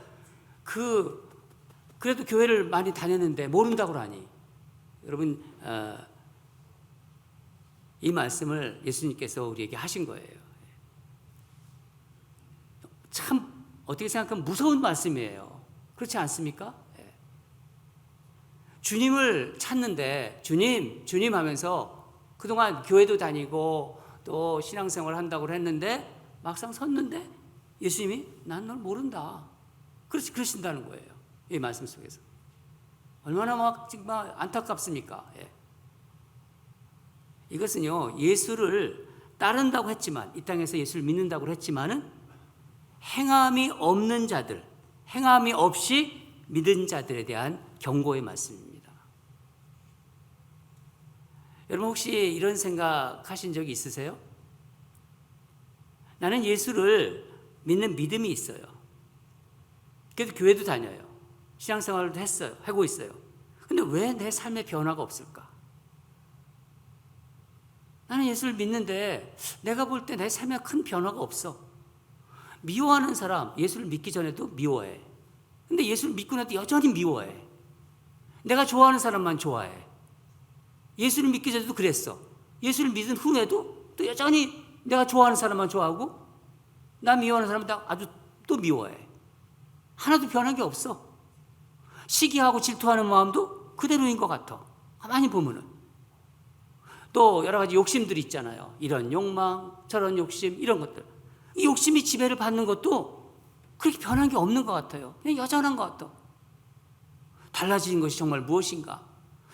S1: 그래도 교회를 많이 다녔는데 모른다고 하니. 여러분, 이 말씀을 예수님께서 우리에게 하신 거예요. 참 어떻게 생각하면 무서운 말씀이에요. 그렇지 않습니까? 주님을 찾는데 주님 하면서 그동안 교회도 다니고 또 신앙생활을 한다고 했는데 막상 섰는데 예수님이 난 널 모른다. 그러신다는 거예요. 이 말씀 속에서. 얼마나 정말 안타깝습니까? 이것은요, 예수를 따른다고 했지만, 이 땅에서 예수를 믿는다고 했지만은 행함이 없는 자들, 행함이 없이 믿은 자들에 대한 경고의 말씀입니다. 여러분, 혹시 이런 생각하신 적이 있으세요? 나는 예수를 믿는 믿음이 있어요. 그래도 교회도 다녀요. 신앙생활도 하고 있어요. 근데 왜 내 삶에 변화가 없을까? 나는 예수를 믿는데 내가 볼 때 내 삶에 큰 변화가 없어. 미워하는 사람, 예수를 믿기 전에도 미워해. 근데 예수를 믿고 나도 여전히 미워해. 내가 좋아하는 사람만 좋아해. 예수를 믿기 전에도 그랬어. 예수를 믿은 후에도 또 여전히 내가 좋아하는 사람만 좋아하고, 나 미워하는 사람은 아주 또 미워해. 하나도 변한 게 없어. 시기하고 질투하는 마음도 그대로인 것 같아. 가만히 보면은. 또 여러 가지 욕심들이 있잖아요. 이런 욕망, 저런 욕심, 이런 것들. 이 욕심이 지배를 받는 것도 그렇게 변한 게 없는 것 같아요. 그냥 여전한 것 같아. 달라진 것이 정말 무엇인가?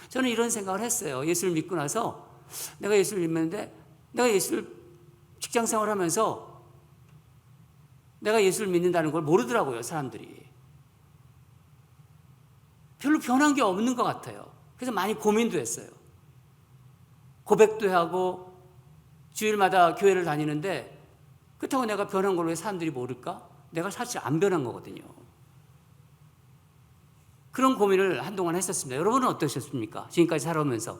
S1: 저는 이런 생각을 했어요. 예수를 믿고 나서 내가 예수를 믿는데, 내가 예수를 직장생활 하면서 내가 예수를 믿는다는 걸 모르더라고요, 사람들이. 별로 변한 게 없는 것 같아요. 그래서 많이 고민도 했어요. 고백도 하고 주일마다 교회를 다니는데, 그렇다고 내가 변한 걸로 왜 사람들이 모를까? 내가 사실 안 변한 거거든요. 그런 고민을 한동안 했었습니다. 여러분은 어떠셨습니까? 지금까지 살아오면서.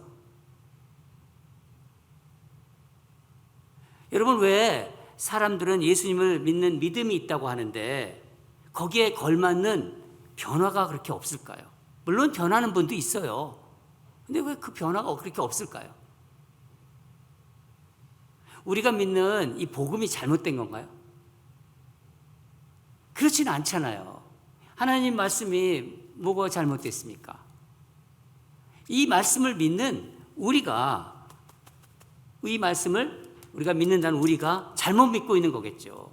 S1: 여러분, 왜 사람들은 예수님을 믿는 믿음이 있다고 하는데 거기에 걸맞는 변화가 그렇게 없을까요? 물론 변하는 분도 있어요. 근데 왜 그 변화가 그렇게 없을까요? 우리가 믿는 이 복음이 잘못된 건가요? 그렇지는 않잖아요. 하나님 말씀이 뭐가 잘못됐습니까? 이 말씀을 믿는 우리가, 이 말씀을 우리가 믿는다는 우리가 잘못 믿고 있는 거겠죠.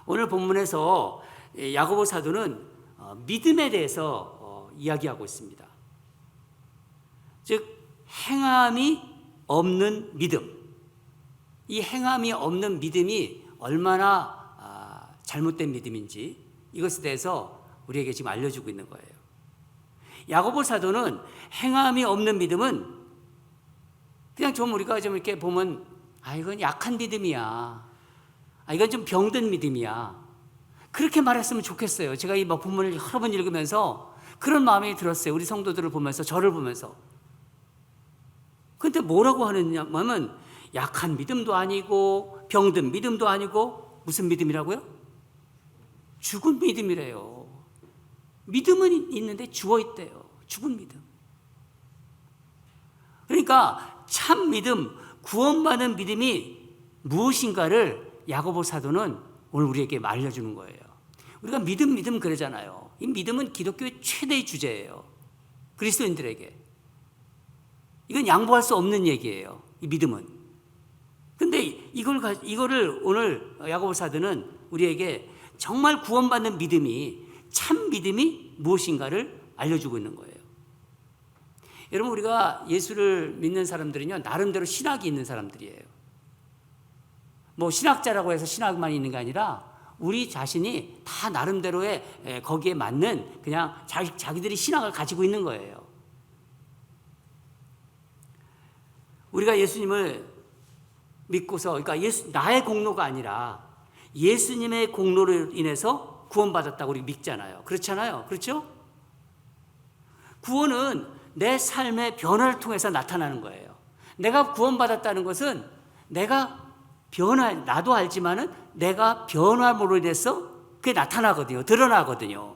S1: 오늘 본문에서 야고보 사도는 믿음에 대해서 이야기하고 있습니다. 즉 행함이 없는 믿음, 이 행함이 없는 믿음이 얼마나 잘못된 믿음인지 이것에 대해서 우리에게 지금 알려주고 있는 거예요. 야고보 사도는 행함이 없는 믿음은 그냥 좀 우리가 좀 이렇게 보면 이건 약한 믿음이야. 이건 좀 병든 믿음이야. 그렇게 말했으면 좋겠어요. 제가 이 본문을 여러 번 읽으면서 그런 마음이 들었어요. 우리 성도들을 보면서, 저를 보면서. 근데 뭐라고 하느냐면 약한 믿음도 아니고 병든 믿음도 아니고 무슨 믿음이라고요? 죽은 믿음이래요. 믿음은 있는데 죽어 있대요. 죽은 믿음. 그러니까 참 믿음, 구원받은 믿음이 무엇인가를 야고보 사도는 오늘 우리에게 알려주는 거예요. 우리가 믿음 그러잖아요. 이 믿음은 기독교의 최대의 주제예요. 그리스도인들에게. 이건 양보할 수 없는 얘기예요. 이 믿음은. 근데 이거를 오늘 야고보 사도는 우리에게 정말 구원받는 믿음이, 참 믿음이 무엇인가를 알려주고 있는 거예요. 여러분, 우리가 예수를 믿는 사람들은요, 나름대로 신학이 있는 사람들이에요. 뭐 신학자라고 해서 신학만 있는 게 아니라 우리 자신이 다 나름대로의 거기에 맞는 그냥 자기들이 신학을 가지고 있는 거예요. 우리가 예수님을 믿고서, 그러니까 나의 공로가 아니라 예수님의 공로로 인해서 구원받았다고 우리 믿잖아요. 그렇잖아요. 그렇죠? 구원은 내 삶의 변화를 통해서 나타나는 거예요. 내가 구원받았다는 것은 나도 알지만은 내가 변화로 인해서 그게 나타나거든요. 드러나거든요.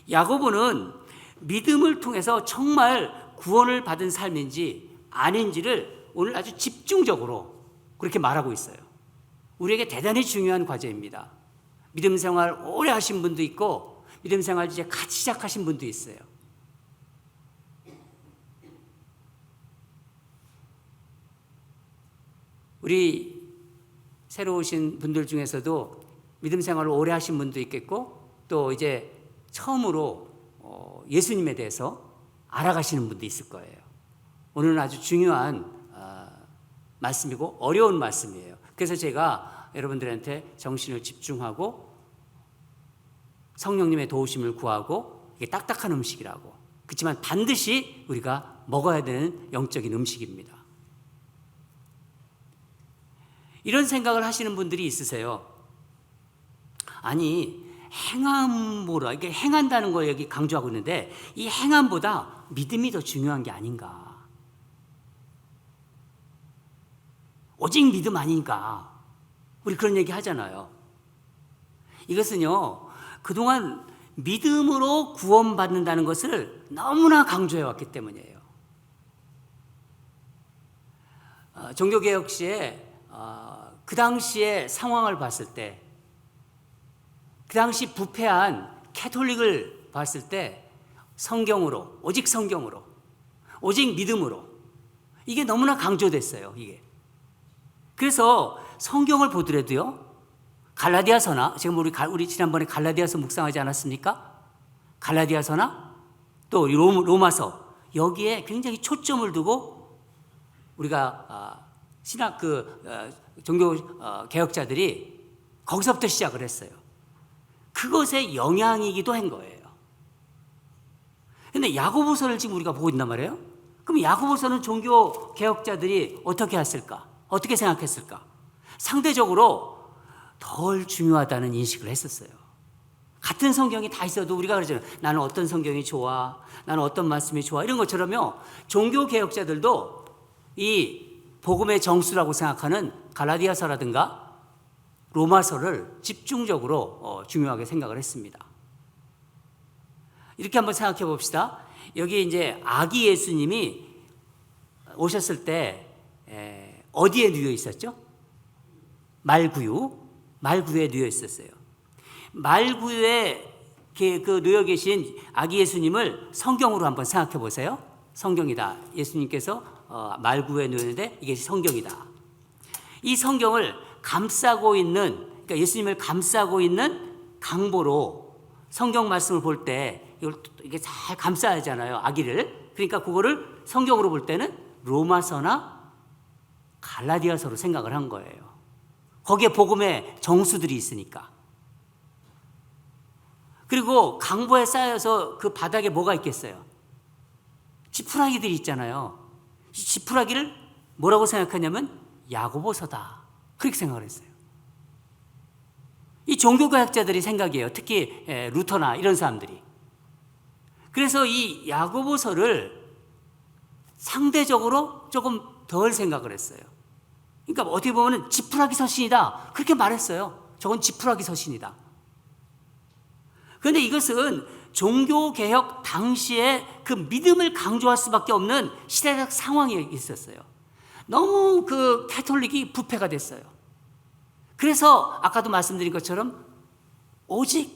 S1: 야고보는 믿음을 통해서 정말 구원을 받은 삶인지 아닌지를 오늘 아주 집중적으로 그렇게 말하고 있어요. 우리에게 대단히 중요한 과제입니다. 믿음 생활 오래 하신 분도 있고 믿음 생활 이제 같이 시작하신 분도 있어요. 우리 새로 오신 분들 중에서도 믿음 생활을 오래 하신 분도 있겠고 또 이제 처음으로 예수님에 대해서 알아가시는 분도 있을 거예요. 오늘은 아주 중요한 말씀이고 어려운 말씀이에요. 그래서 제가 여러분들한테 정신을 집중하고 성령님의 도우심을 구하고 이게 딱딱한 음식이라고, 그렇지만 반드시 우리가 먹어야 되는 영적인 음식입니다. 이런 생각을 하시는 분들이 있으세요. 아니, 행함보다, 이게 행한다는 거 여기 강조하고 있는데 이 행함보다 믿음이 더 중요한 게 아닌가. 오직 믿음 아닌가. 우리 그런 얘기 하잖아요. 이것은요, 그동안 믿음으로 구원받는다는 것을 너무나 강조해 왔기 때문이에요. 종교개혁 시에 그 당시의 상황을 봤을 때, 그 당시 부패한 캐톨릭을 봤을 때 성경으로, 오직 성경으로, 오직 믿음으로, 이게 너무나 강조됐어요. 이게. 그래서 성경을 보더라도요, 갈라디아서나, 지금 우리 지난번에 갈라디아서 묵상하지 않았습니까? 갈라디아서나 또 로마서, 여기에 굉장히 초점을 두고 우리가 신학 종교 개혁자들이 거기서부터 시작을 했어요. 그것의 영향이기도 한 거예요. 그런데 야고보서를 지금 우리가 보고 있단 말이에요. 그럼 야고보서는 종교 개혁자들이 어떻게 했을까? 어떻게 생각했을까? 상대적으로 덜 중요하다는 인식을 했었어요. 같은 성경이 다 있어도 우리가 그러잖아요. 나는 어떤 성경이 좋아, 나는 어떤 말씀이 좋아, 이런 것처럼요, 종교 개혁자들도 이 복음의 정수라고 생각하는 갈라디아서라든가 로마서를 집중적으로 중요하게 생각을 했습니다. 이렇게 한번 생각해 봅시다. 여기 이제 아기 예수님이 오셨을 때 어디에 누워 있었죠? 말구유에 누워 있었어요. 말구유에 누워 계신 아기 예수님을 성경으로 한번 생각해 보세요. 성경이다. 예수님께서 말구유에 누웠는데 이게 성경이다. 이 성경을 감싸고 있는, 그러니까 예수님을 감싸고 있는 강보로 성경 말씀을 볼 때 이게 잘 감싸야 하잖아요. 아기를. 그러니까 그거를 성경으로 볼 때는 로마서나 갈라디아서로 생각을 한 거예요. 거기에 복음의 정수들이 있으니까. 그리고 강보에 쌓여서 그 바닥에 뭐가 있겠어요? 지푸라기들이 있잖아요. 이 지푸라기를 뭐라고 생각하냐면 야고보서다. 그렇게 생각을 했어요. 이 종교과학자들이 생각이에요. 특히 루터나 이런 사람들이. 그래서 이 야고보서를 상대적으로 조금 덜 생각을 했어요. 그러니까 어떻게 보면 지푸라기 서신이다. 그렇게 말했어요. 저건 지푸라기 서신이다. 그런데 이것은 종교개혁 당시에 그 믿음을 강조할 수밖에 없는 시대적 상황이 있었어요. 너무 그 캐톨릭이 부패가 됐어요. 그래서 아까도 말씀드린 것처럼 오직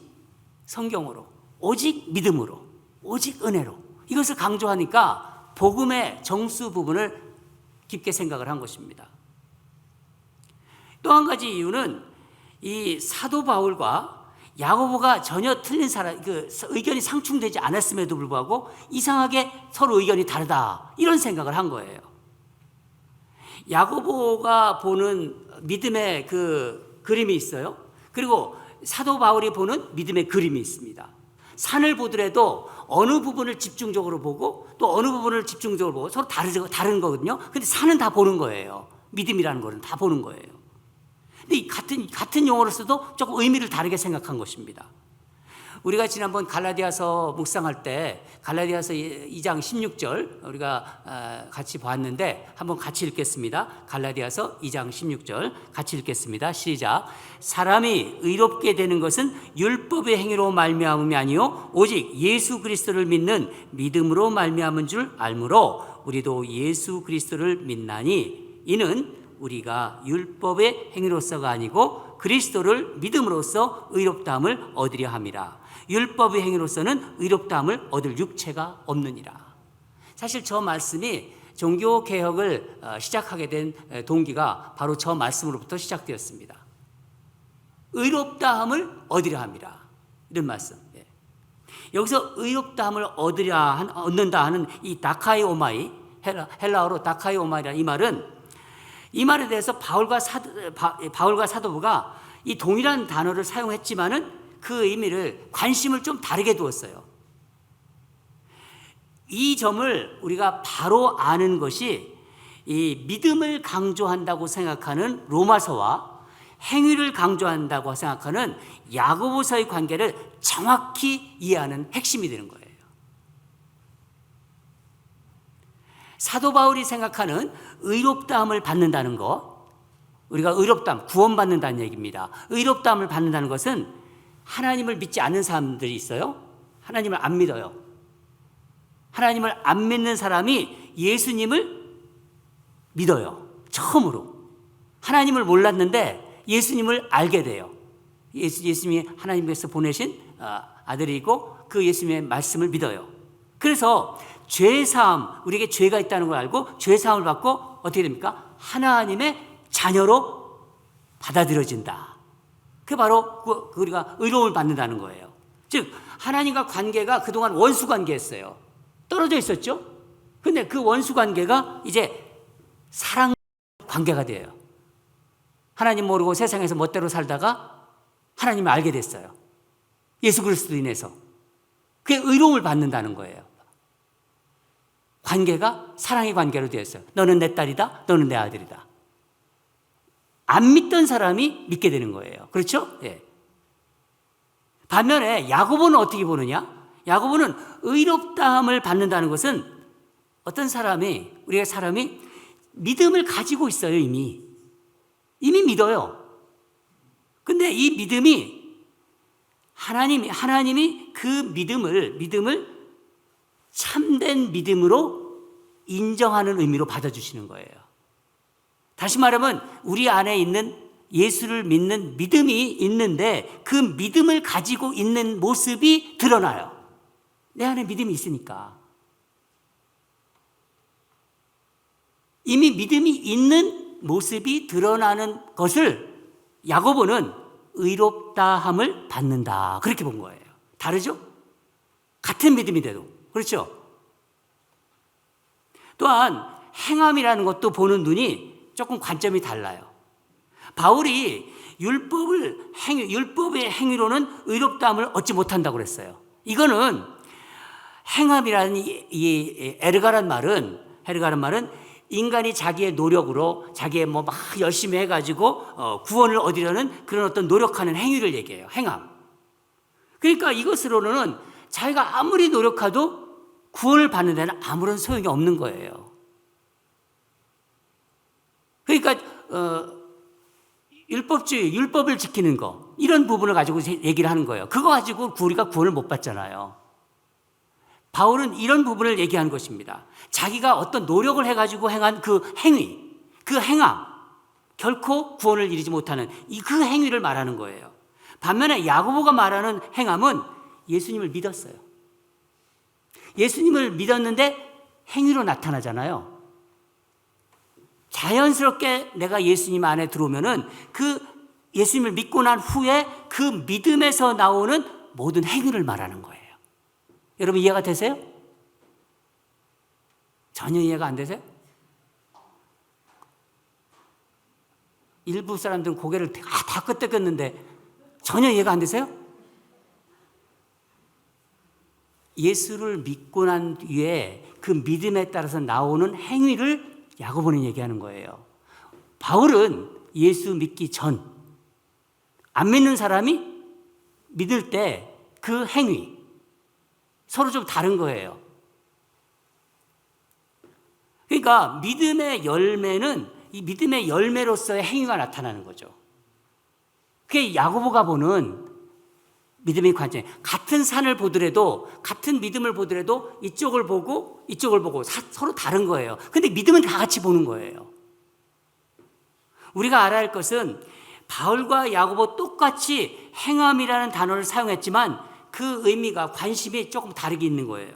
S1: 성경으로, 오직 믿음으로, 오직 은혜로 이것을 강조하니까 복음의 정수 부분을 깊게 생각을 한 것입니다. 또 한 가지 이유는 이 사도 바울과 야고보가 전혀 틀린 사람, 그 의견이 상충되지 않았음에도 불구하고 이상하게 서로 의견이 다르다 이런 생각을 한 거예요. 야고보가 보는 믿음의 그 그림이 있어요. 그리고 사도 바울이 보는 믿음의 그림이 있습니다. 산을 보더라도 어느 부분을 집중적으로 보고 또 어느 부분을 집중적으로 보고 서로 다른 거거든요. 근데 산은 다 보는 거예요. 믿음이라는 거는 다 보는 거예요. 근데 같은 용어로 써도 조금 의미를 다르게 생각한 것입니다. 우리가 지난번 갈라디아서 묵상할 때 갈라디아서 2장 16절 우리가 같이 봤는데 한번 같이 읽겠습니다. 갈라디아서 2장 16절 같이 읽겠습니다. 시작. 사람이 의롭게 되는 것은 율법의 행위로 말미암음이 아니요 오직 예수 그리스도를 믿는 믿음으로 말미암은 줄 알므로 우리도 예수 그리스도를 믿나니 이는 우리가 율법의 행위로서가 아니고 그리스도를 믿음으로써 의롭다함을 얻으려 함이라. 율법의 행위로서는 의롭다함을 얻을 육체가 없느니라. 사실 저 말씀이 종교개혁을 시작하게 된 동기가 바로 저 말씀으로부터 시작되었습니다. 의롭다함을 얻으려 함이라. 이런 말씀. 여기서 의롭다함을 얻는다 하는 이 다카이오마이, 헬라어로 다카이오마이라는 이 말에 대해서 바울과 사도부가 이 동일한 단어를 사용했지만은 그 의미를 관심을 좀 다르게 두었어요. 이 점을 우리가 바로 아는 것이 이 믿음을 강조한다고 생각하는 로마서와 행위를 강조한다고 생각하는 야고보서의 관계를 정확히 이해하는 핵심이 되는 거예요. 사도 바울이 생각하는 의롭다함을 받는다는 것, 우리가 의롭다함, 구원받는다는 얘기입니다. 의롭다함을 받는다는 것은 하나님을 믿지 않는 사람들이 있어요. 하나님을 안 믿어요. 하나님을 안 믿는 사람이 예수님을 믿어요. 처음으로. 하나님을 몰랐는데 예수님을 알게 돼요. 예수님이 하나님께서 보내신 아들이고 그 예수님의 말씀을 믿어요. 그래서 죄사함, 우리에게 죄가 있다는 걸 알고 죄사함을 받고 어떻게 됩니까? 하나님의 자녀로 받아들여진다. 그게 바로 우리가 의로움을 받는다는 거예요. 즉 하나님과 관계가 그동안 원수 관계였어요. 떨어져 있었죠. 그런데 그 원수 관계가 이제 사랑 관계가 돼요. 하나님 모르고 세상에서 멋대로 살다가 하나님을 알게 됐어요. 예수 그리스도로 인해서. 그게 의로움을 받는다는 거예요. 관계가 사랑의 관계로 되었어요. 너는 내 딸이다. 너는 내 아들이다. 안 믿던 사람이 믿게 되는 거예요. 그렇죠? 예. 반면에 야고보는 어떻게 보느냐? 야고보는 의롭다함을 받는다는 것은 어떤 사람이, 우리가 사람이 믿음을 가지고 있어요. 이미 믿어요. 근데 이 믿음이 하나님이 그 믿음을 참된 믿음으로 인정하는 의미로 받아주시는 거예요. 다시 말하면 우리 안에 있는 예수를 믿는 믿음이 있는데 그 믿음을 가지고 있는 모습이 드러나요. 내 안에 믿음이 있으니까. 이미 믿음이 있는 모습이 드러나는 것을 야고보는 의롭다함을 받는다. 그렇게 본 거예요. 다르죠? 같은 믿음이 돼도. 그렇죠? 또한 행함이라는 것도 보는 눈이 조금 관점이 달라요. 바울이 율법의 행위로는 의롭다함을 얻지 못한다고 그랬어요. 이거는 행함이라는 이 에르가란 말은 인간이 자기의 노력으로 자기의 뭐 막 열심히 해가지고 구원을 얻으려는 그런 어떤 노력하는 행위를 얘기해요. 행함. 그러니까 이것으로는 자기가 아무리 노력해도 구원을 받는 데는 아무런 소용이 없는 거예요. 그러니까 율법을 지키는 거 이런 부분을 가지고 얘기를 하는 거예요. 그거 가지고 우리가 구원을 못 받잖아요. 바울은 이런 부분을 얘기하는 것입니다. 자기가 어떤 노력을 해가지고 행한 그 행위, 그 행함, 결코 구원을 이루지 못하는 그 행위를 말하는 거예요. 반면에 야고보가 말하는 행함은 예수님을 믿었어요. 예수님을 믿었는데 행위로 나타나잖아요. 자연스럽게 내가 예수님 안에 들어오면은 그 예수님을 믿고 난 후에 그 믿음에서 나오는 모든 행위를 말하는 거예요. 여러분 이해가 되세요? 전혀 이해가 안 되세요? 일부 사람들은 고개를 다 끄덕였는데 전혀 이해가 안 되세요? 예수를 믿고 난 뒤에 그 믿음에 따라서 나오는 행위를 야고보는 얘기하는 거예요. 바울은 예수 믿기 전, 안 믿는 사람이 믿을 때 그 행위, 서로 좀 다른 거예요. 그러니까 믿음의 열매는 이 믿음의 열매로서의 행위가 나타나는 거죠. 그게 야고보가 보는 믿음의 관점. 같은 산을 보더라도, 같은 믿음을 보더라도 이쪽을 보고 서로 다른 거예요. 근데 믿음은 다 같이 보는 거예요. 우리가 알아야 할 것은 바울과 야고보 똑같이 행함이라는 단어를 사용했지만 그 의미가 관심이 조금 다르게 있는 거예요.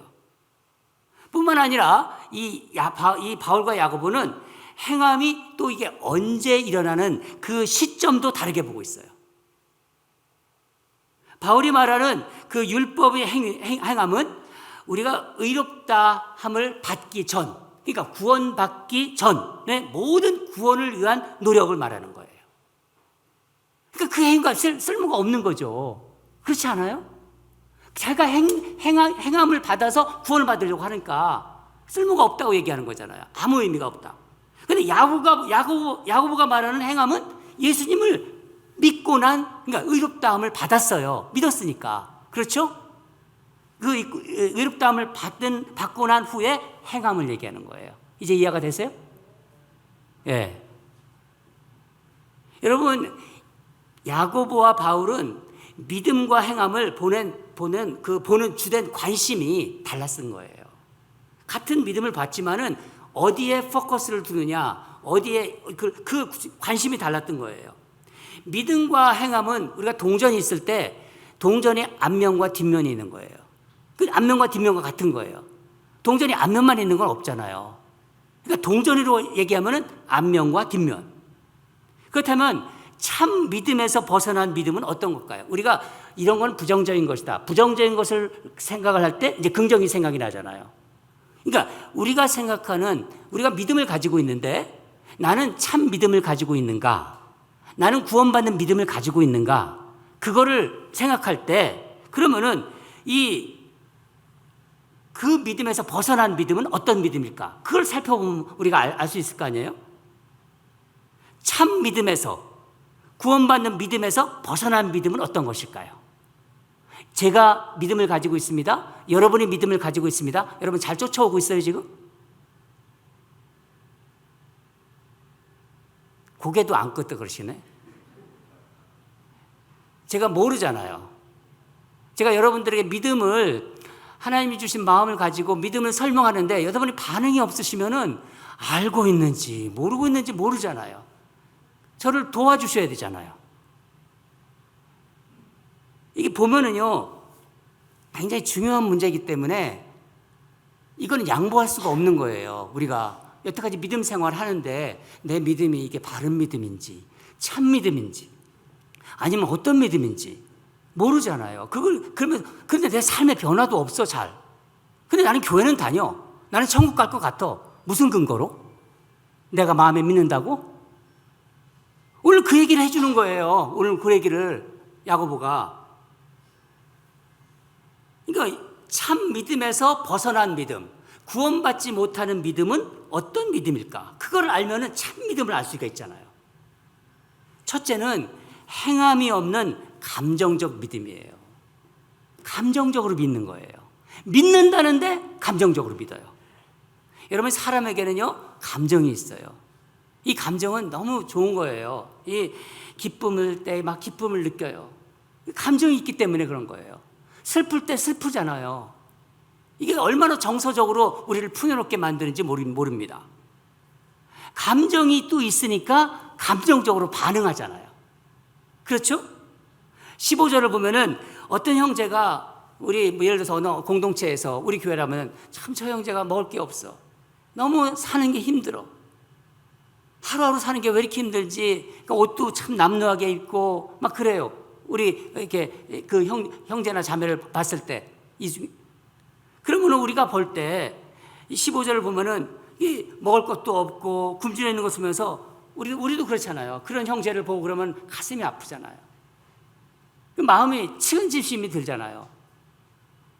S1: 뿐만 아니라 이 바울과 야고보는 행함이 또 이게 언제 일어나는 그 시점도 다르게 보고 있어요. 바울이 말하는 그 율법의 행함은 우리가 의롭다함을 받기 전, 그러니까 구원받기 전의 모든 구원을 위한 노력을 말하는 거예요. 그러니까 그 행위가 쓸모가 없는 거죠. 그렇지 않아요? 자기가 행함을 받아서 구원을 받으려고 하니까 쓸모가 없다고 얘기하는 거잖아요. 아무 의미가 없다. 그런데 야고보가 말하는 행함은 예수님을 믿고 그러니까 의롭다함을 받았어요. 믿었으니까. 그렇죠? 그 의롭다함을 받고 난 후에 행함을 얘기하는 거예요. 이제 이해가 되세요? 예. 여러분, 야고보와 바울은 믿음과 행함을 보는 주된 관심이 달랐은 거예요. 같은 믿음을 받지만은 어디에 포커스를 두느냐, 어디에 그 관심이 달랐던 거예요. 믿음과 행함은 우리가 동전이 있을 때 동전의 앞면과 뒷면이 있는 거예요. 그 앞면과 뒷면과 같은 거예요. 동전이 앞면만 있는 건 없잖아요. 그러니까 동전으로 얘기하면은 앞면과 뒷면. 그렇다면 참 믿음에서 벗어난 믿음은 어떤 걸까요? 우리가 이런 건 부정적인 것이다. 부정적인 것을 생각을 할 때 이제 긍정이 생각이 나잖아요. 그러니까 우리가 믿음을 가지고 있는데 나는 참 믿음을 가지고 있는가? 나는 구원받는 믿음을 가지고 있는가? 그거를 생각할 때 그러면은 그 믿음에서 벗어난 믿음은 어떤 믿음일까? 그걸 살펴보면 우리가 알 수 있을 거 아니에요? 참 믿음에서 구원받는 믿음에서 벗어난 믿음은 어떤 것일까요? 제가 믿음을 가지고 있습니다. 여러분이 믿음을 가지고 있습니다. 여러분 잘 쫓아오고 있어요 지금? 고개도 안 끄덕 그러시네. 제가 모르잖아요. 제가 여러분들에게 믿음을 하나님이 주신 마음을 가지고 믿음을 설명하는데 여러분이 반응이 없으시면은 알고 있는지 모르고 있는지 모르잖아요. 저를 도와주셔야 되잖아요. 이게 보면은요, 굉장히 중요한 문제이기 때문에 이거는 양보할 수가 없는 거예요. 우리가 여태까지 믿음 생활을 하는데 내 믿음이 이게 바른 믿음인지, 참 믿음인지, 아니면 어떤 믿음인지 모르잖아요. 그런데 내 삶의 변화도 없어, 잘. 근데 나는 교회는 다녀. 나는 천국 갈 것 같아. 무슨 근거로? 내가 마음에 믿는다고? 오늘 그 얘기를 해주는 거예요. 오늘 그 얘기를 야고보가. 그러니까 참 믿음에서 벗어난 믿음, 구원받지 못하는 믿음은 어떤 믿음일까? 그걸 알면은 참 믿음을 알 수가 있잖아요. 첫째는 행함이 없는 감정적 믿음이에요. 감정적으로 믿는 거예요. 믿는다는데 감정적으로 믿어요. 여러분, 사람에게는요 감정이 있어요. 이 감정은 너무 좋은 거예요. 이 기쁨을 때 막 기쁨을 느껴요. 감정이 있기 때문에 그런 거예요. 슬플 때 슬프잖아요. 이게 얼마나 정서적으로 우리를 풍요롭게 만드는지 모릅니다. 감정이 또 있으니까 감정적으로 반응하잖아요. 그렇죠? 15절을 보면은 어떤 형제가 우리 예를 들어서 어느 공동체에서 우리 교회라면 참 저 형제가 먹을 게 없어. 너무 사는 게 힘들어. 하루하루 사는 게 왜 이렇게 힘들지? 그러니까 옷도 참 남루하게 입고 막 그래요. 우리 이렇게 그 형제나 자매를 봤을 때 그러면 우리가 볼 때 15절을 보면은 이 먹을 것도 없고 굶주려 있는 거 보면서 우리도 그렇잖아요. 그런 형제를 보고 그러면 가슴이 아프잖아요. 마음이 측은지심이 들잖아요.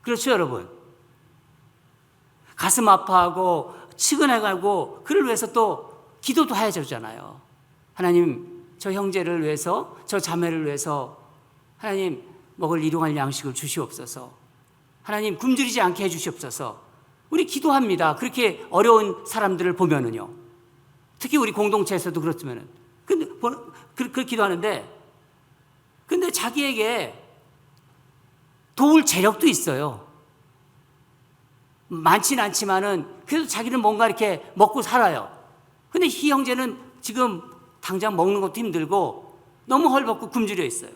S1: 그렇죠, 여러분? 가슴 아파하고 측은해가고 그를 위해서 또 기도도 해야 되잖아요. 하나님, 저 형제를 위해서, 저 자매를 위해서 하나님 먹을 일용할 양식을 주시옵소서. 하나님 굶주리지 않게 해주시옵소서. 우리 기도합니다. 그렇게 어려운 사람들을 보면은요. 특히 우리 공동체에서도 그렇다면은. 근데 그렇게 기도하는데, 근데 자기에게 도울 재력도 있어요. 많진 않지만은 그래도 자기는 뭔가 이렇게 먹고 살아요. 근데 이 형제는 지금 당장 먹는 것도 힘들고 너무 헐벗고 굶주려 있어요.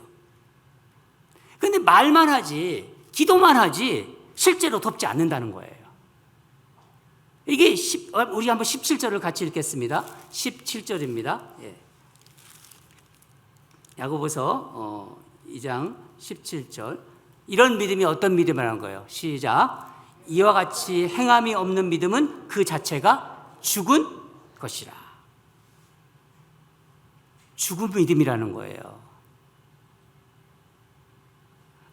S1: 근데 말만 하지, 기도만 하지 실제로 돕지 않는다는 거예요. 이게 우리 한번 17절을 같이 읽겠습니다. 17절입니다. 예. 야고보서 2장 17절. 이런 믿음이 어떤 믿음이라는 거예요. 시작. 이와 같이 행함이 없는 믿음은 그 자체가 죽은 것이라. 죽은 믿음이라는 거예요.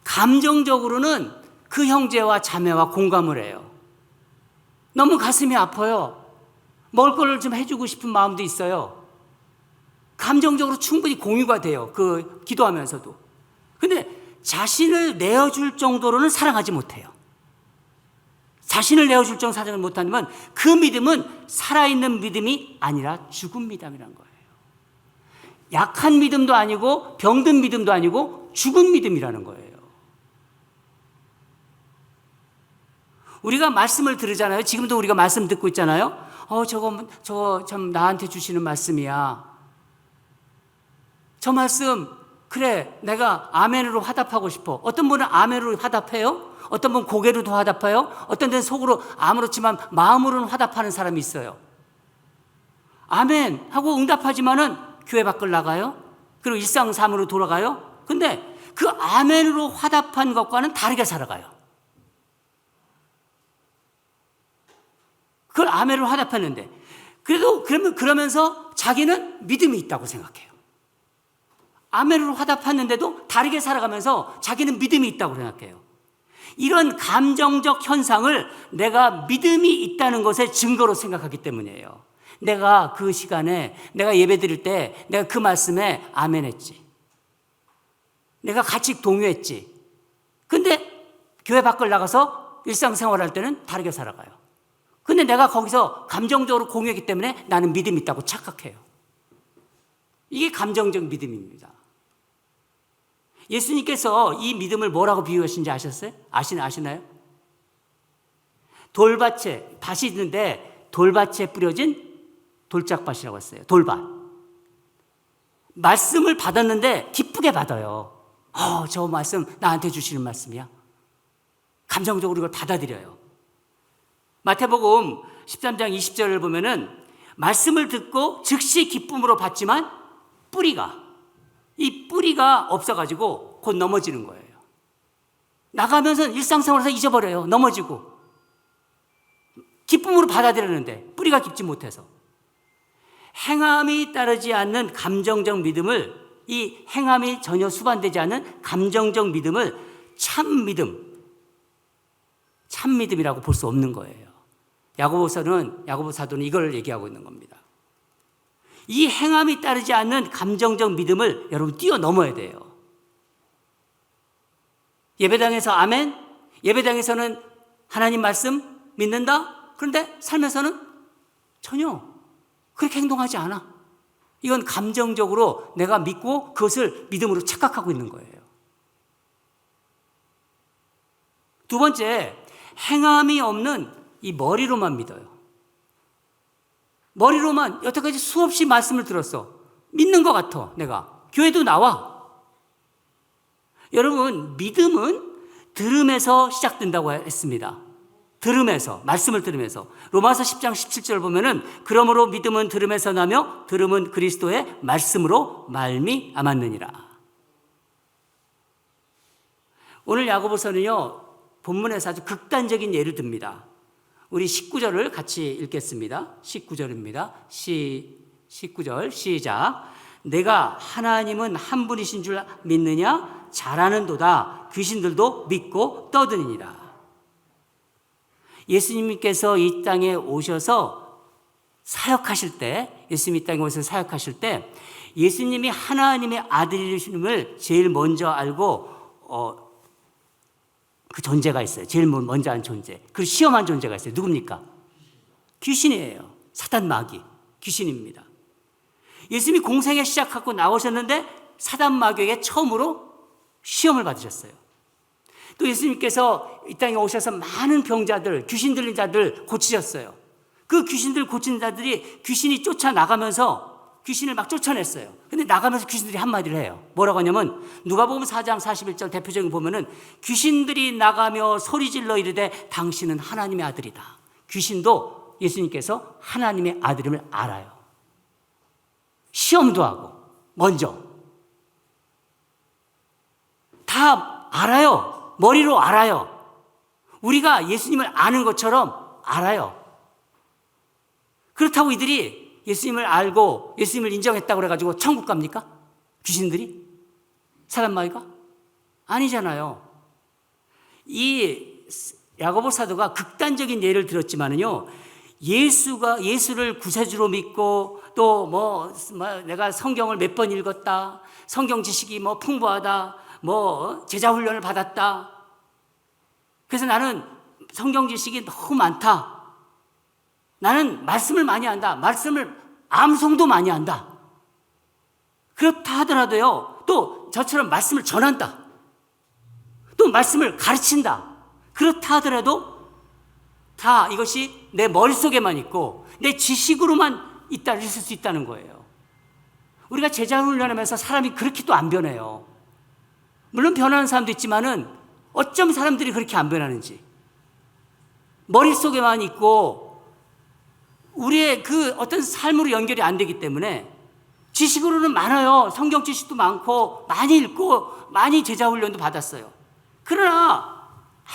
S1: 감정적으로는 그 형제와 자매와 공감을 해요. 너무 가슴이 아파요. 먹을 걸 좀 해주고 싶은 마음도 있어요. 감정적으로 충분히 공유가 돼요. 그 기도하면서도. 근데 자신을 내어줄 정도로는 사랑하지 못해요. 자신을 내어줄 정도로 사랑을 못하면 그 믿음은 살아있는 믿음이 아니라 죽은 믿음이라는 거예요. 약한 믿음도 아니고 병든 믿음도 아니고 죽은 믿음이라는 거예요. 우리가 말씀을 들으잖아요. 지금도 우리가 말씀 듣고 있잖아요. 저거 참 나한테 주시는 말씀이야. 저 말씀 그래 내가 아멘으로 화답하고 싶어. 어떤 분은 아멘으로 화답해요. 어떤 분은 고개로도 화답해요. 어떤 데는 속으로 아무렇지만 마음으로는 화답하는 사람이 있어요. 아멘 하고 응답하지만은 교회 밖을 나가요. 그리고 일상 삶으로 돌아가요. 근데 그 아멘으로 화답한 것과는 다르게 살아가요. 그걸 아멘으로 화답했는데 그래도 그러면서 자기는 믿음이 있다고 생각해요. 아멘으로 화답했는데도 다르게 살아가면서 자기는 믿음이 있다고 생각해요. 이런 감정적 현상을 내가 믿음이 있다는 것의 증거로 생각하기 때문이에요. 내가 그 시간에 내가 예배 드릴 때 내가 그 말씀에 아멘했지. 내가 같이 동요했지. 근데 교회 밖을 나가서 일상생활할 때는 다르게 살아가요. 근데 내가 거기서 감정적으로 공유했기 때문에 나는 믿음이 있다고 착각해요. 이게 감정적 믿음입니다. 예수님께서 이 믿음을 뭐라고 비유하신지 아셨어요? 아시나요? 돌밭에 밭이 있는데 돌밭에 뿌려진 돌짝밭이라고 했어요. 돌밭. 말씀을 받았는데 기쁘게 받아요. 저 말씀 나한테 주시는 말씀이야. 감정적으로 이걸 받아들여요. 마태복음 13장 20절을 보면은 말씀을 듣고 즉시 기쁨으로 받지만 이 뿌리가 없어가지고 곧 넘어지는 거예요. 나가면서 일상생활에서 잊어버려요. 넘어지고. 기쁨으로 받아들였는데 뿌리가 깊지 못해서. 행함이 따르지 않는 감정적 믿음을, 이 행함이 전혀 수반되지 않는 감정적 믿음을 참 믿음이라고 볼 수 없는 거예요. 야고보 사도는 이걸 얘기하고 있는 겁니다. 이 행함이 따르지 않는 감정적 믿음을 여러분 뛰어넘어야 돼요. 예배당에서 아멘, 예배당에서는 하나님 말씀 믿는다. 그런데 삶에서는 전혀 그렇게 행동하지 않아. 이건 감정적으로 내가 믿고 그것을 믿음으로 착각하고 있는 거예요. 두 번째, 행함이 없는 이 머리로만 믿어요. 머리로만 여태까지 수없이 말씀을 들었어. 믿는 것 같아, 내가. 교회도 나와. 여러분, 믿음은 들음에서 시작된다고 했습니다. 들음에서, 말씀을 들으면서. 로마서 10장 17절 보면은 그러므로 믿음은 들음에서 나며 들음은 그리스도의 말씀으로 말미암았느니라. 오늘 야고보서는요, 본문에서 아주 극단적인 예를 듭니다. 우리 19절을 같이 읽겠습니다. 19절입니다. 19절 시작. 내가 하나님은 한 분이신 줄 믿느냐? 잘하는도다. 귀신들도 믿고 떠드니라. 예수님께서 이 땅에 오셔서 사역하실 때, 예수님이 이 땅에 오셔서 사역하실 때 예수님이 하나님의 아들이심을 제일 먼저 알고 그 존재가 있어요. 제일 먼저 한 존재. 그 시험한 존재가 있어요. 누굽니까? 귀신이에요. 사단 마귀. 귀신입니다. 예수님이 공생애 시작하고 나오셨는데 사단 마귀에게 처음으로 시험을 받으셨어요. 또 예수님께서 이 땅에 오셔서 많은 병자들, 귀신 들린 자들 고치셨어요. 그 귀신들 고친 자들이 귀신이 쫓아나가면서 귀신을 막 쫓아냈어요. 근데 나가면서 귀신들이 한마디를 해요. 뭐라고 하냐면 누가복음 4장 41절 대표적인 보면은 귀신들이 나가며 소리질러 이르되 당신은 하나님의 아들이다. 귀신도 예수님께서 하나님의 아들임을 알아요. 시험도 하고 먼저 다 알아요. 머리로 알아요. 우리가 예수님을 아는 것처럼 알아요. 그렇다고 이들이 예수님을 알고 예수님을 인정했다고 그래가지고 천국 갑니까? 귀신들이? 사단 마귀가? 아니잖아요. 이 야고보 사도가 극단적인 예를 들었지만은요, 예수를 구세주로 믿고 또 내가 성경을 몇 번 읽었다, 성경 지식이 풍부하다, 제자 훈련을 받았다. 그래서 나는 성경 지식이 너무 많다. 나는 말씀을 많이 한다. 말씀을 암송도 많이 한다. 그렇다 하더라도요, 또 저처럼 말씀을 전한다. 또 말씀을 가르친다. 그렇다 하더라도 다 이것이 내 머릿속에만 있고 내 지식으로만 있을 수 있다는 거예요. 우리가 제자 훈련하면서 사람이 그렇게 또 안 변해요. 물론 변하는 사람도 있지만은 어쩜 사람들이 그렇게 안 변하는지. 머릿속에만 있고 우리의 그 어떤 삶으로 연결이 안 되기 때문에 지식으로는 많아요. 성경 지식도 많고 많이 읽고 많이 제자 훈련도 받았어요. 그러나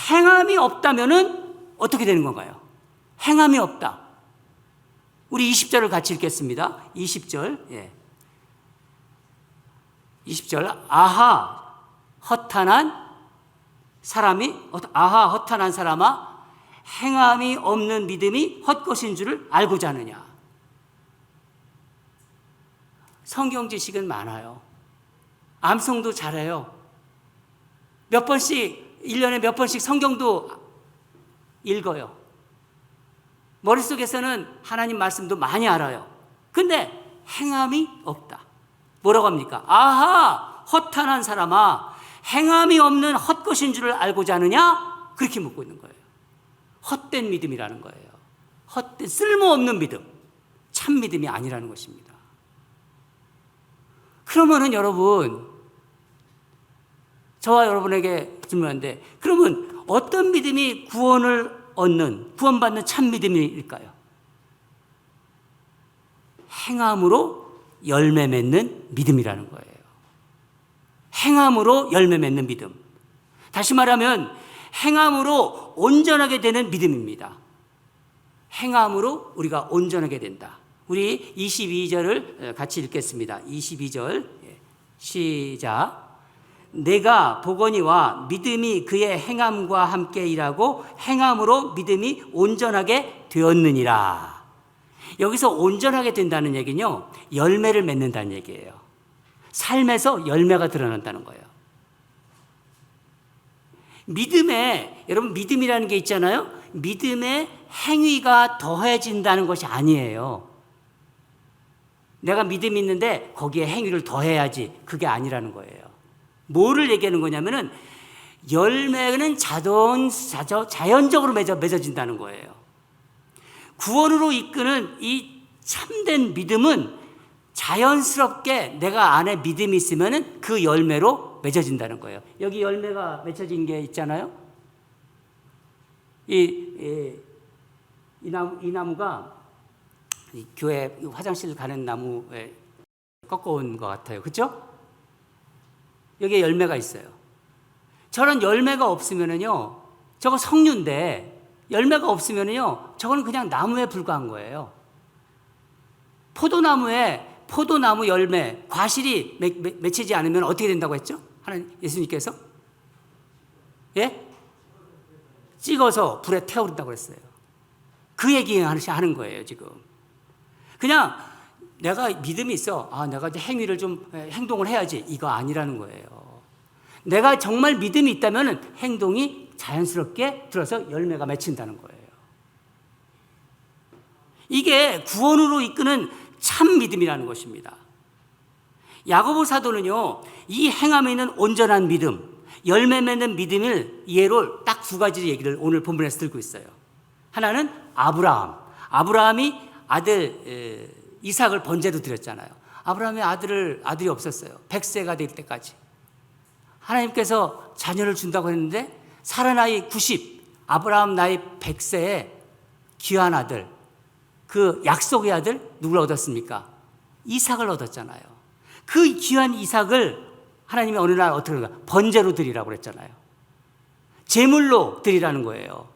S1: 행함이 없다면은 어떻게 되는 건가요? 행함이 없다. 우리 20절을 같이 읽겠습니다. 20절. 20절. 아하 허탄한 사람아, 행함이 없는 믿음이 헛것인 줄을 알고자 하느냐. 성경 지식은 많아요. 암송도 잘해요. 1년에 몇 번씩 성경도 읽어요. 머릿속에서는 하나님 말씀도 많이 알아요. 근데 행함이 없다. 뭐라고 합니까? 아하 허탄한 사람아, 행함이 없는 헛것인 줄을 알고자 하느냐? 그렇게 묻고 있는 거예요. 헛된 믿음이라는 거예요. 헛된 쓸모없는 믿음, 참 믿음이 아니라는 것입니다. 그러면은 여러분, 저와 여러분에게 질문하는데, 그러면 어떤 믿음이 구원받는 참 믿음일까요? 행함으로 열매 맺는 믿음이라는 거예요. 행함으로 열매 맺는 믿음. 다시 말하면 행함으로 온전하게 되는 믿음입니다. 행함으로 우리가 온전하게 된다. 우리 22절을 같이 읽겠습니다. 22절 시작. 내가 보거니와 믿음이 그의 행함과 함께 일하고 행함으로 믿음이 온전하게 되었느니라. 여기서 온전하게 된다는 얘기는요, 열매를 맺는다는 얘기예요. 삶에서 열매가 드러난다는 거예요. 믿음에, 여러분 믿음이라는 게 있잖아요. 믿음의 행위가 더해진다는 것이 아니에요. 내가 믿음이 있는데 거기에 행위를 더해야지, 그게 아니라는 거예요. 뭐를 얘기하는 거냐면은 열매는 자연적으로 맺어진다는 거예요. 구원으로 이끄는 이 참된 믿음은 자연스럽게 내가 안에 믿음이 있으면은 그 열매로 맺어진다는 거예요. 여기 열매가 맺혀진 게 있잖아요. 이 나무가 이 교회 화장실 가는 나무에 꺾어온 것 같아요. 그렇죠? 여기에 열매가 있어요. 저런 열매가 없으면은요, 저거 석류인데 열매가 없으면은요, 저거는 그냥 나무에 불과한 거예요. 포도나무 열매, 과실이 맺히지 않으면 어떻게 된다고 했죠? 하나님, 예수님께서? 예? 찍어서 불에 태우른다고 했어요. 그 얘기 하는 거예요, 지금. 그냥 내가 믿음이 있어. 내가 이제 행동을 해야지. 이거 아니라는 거예요. 내가 정말 믿음이 있다면 행동이 자연스럽게 들어서 열매가 맺힌다는 거예요. 이게 구원으로 이끄는 참 믿음이라는 것입니다. 야고보 사도는요, 이 행함에 있는 온전한 믿음, 열매 맺는 믿음을 예로 딱 두 가지 얘기를 오늘 본문에서 들고 있어요. 하나는 아브라함이 아들 이삭을 번제로 드렸잖아요. 아브라함이 아들이 없었어요. 100세가 될 때까지. 하나님께서 자녀를 준다고 했는데 사라 나이 90, 아브라함 나이 100세에 귀한 아들, 그 약속의 아들 누굴 얻었습니까? 이삭을 얻었잖아요. 그 귀한 이삭을 하나님이 어느 날 어떻게 그런가? 번제로 드리라고 그랬잖아요. 제물로 드리라는 거예요.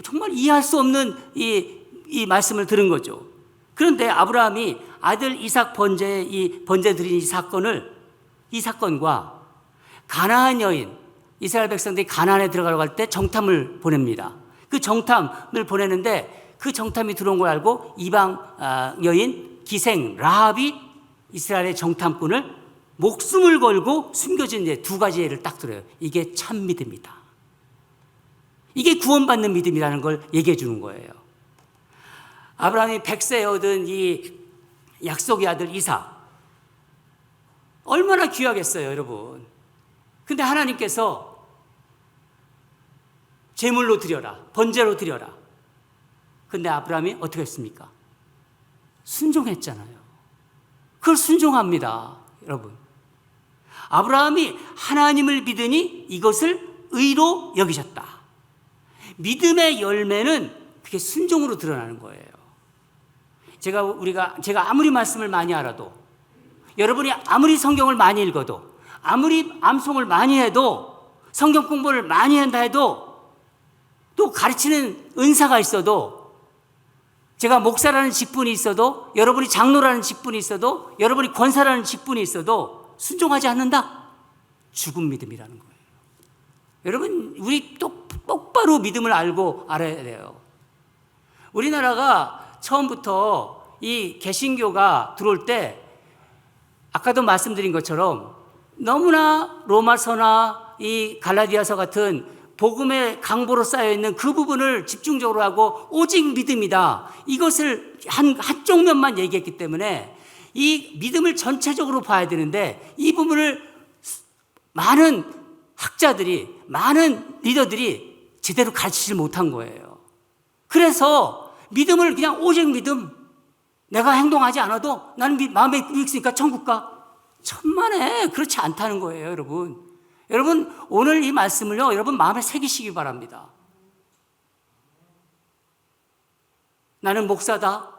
S1: 정말 이해할 수 없는 이 말씀을 들은 거죠. 그런데 아브라함이 아들 이삭 번제 드린 이 사건과 가나안 여인, 이스라엘 백성들이 가나안에 들어가려고 할 때 정탐을 보냅니다. 그 정탐을 보내는데 그 정탐이 들어온 걸 알고 이방 여인 기생 라합이 이스라엘의 정탐꾼을 목숨을 걸고 숨겨진 이제 두 가지 예를 딱 들어요. 이게 참 믿음이다. 이게 구원받는 믿음이라는 걸 얘기해 주는 거예요. 아브라함이 100세에 얻은 이 약속의 아들 이삭, 얼마나 귀하겠어요, 여러분. 근데 하나님께서 제물로 드려라, 번제로 드려라. 근데 아브라함이 어떻게 했습니까? 순종했잖아요. 그걸 순종합니다, 여러분. 아브라함이 하나님을 믿으니 이것을 의로 여기셨다. 믿음의 열매는 그게 순종으로 드러나는 거예요. 제가 아무리 말씀을 많이 알아도, 여러분이 아무리 성경을 많이 읽어도, 아무리 암송을 많이 해도, 성경 공부를 많이 한다 해도, 또 가르치는 은사가 있어도, 제가 목사라는 직분이 있어도, 여러분이 장로라는 직분이 있어도, 여러분이 권사라는 직분이 있어도 순종하지 않는다? 죽은 믿음이라는 거예요. 여러분, 우리 똑바로 믿음을 알아야 돼요. 우리나라가 처음부터 이 개신교가 들어올 때 아까도 말씀드린 것처럼 너무나 로마서나 이 갈라디아서 같은 복음의 강보로 쌓여있는 그 부분을 집중적으로 하고 오직 믿음이다, 이것을 한쪽 면만 얘기했기 때문에 이 믿음을 전체적으로 봐야 되는데 이 부분을 많은 학자들이, 많은 리더들이 제대로 가르치지 못한 거예요. 그래서 믿음을 그냥 오직 믿음, 내가 행동하지 않아도 나는 마음에 있으니까 천국 가. 천만에 그렇지 않다는 거예요, 여러분. 여러분, 오늘 이 말씀을요, 여러분 마음에 새기시기 바랍니다. 나는 목사다,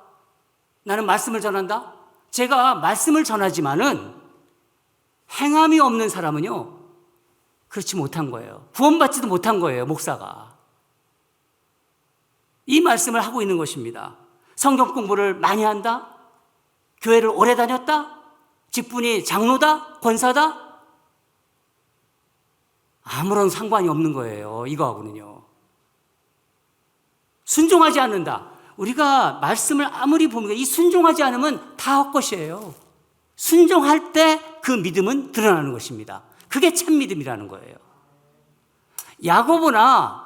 S1: 나는 말씀을 전한다. 제가 말씀을 전하지만은 행함이 없는 사람은요, 그렇지 못한 거예요. 구원받지도 못한 거예요, 목사가. 이 말씀을 하고 있는 것입니다. 성경 공부를 많이 한다? 교회를 오래 다녔다? 직분이 장로다? 권사다? 아무런 상관이 없는 거예요. 이거하고는요. 순종하지 않는다. 우리가 말씀을 아무리 보면 이 순종하지 않으면 다 헛것이에요. 순종할 때 그 믿음은 드러나는 것입니다. 그게 참 믿음이라는 거예요. 야고보나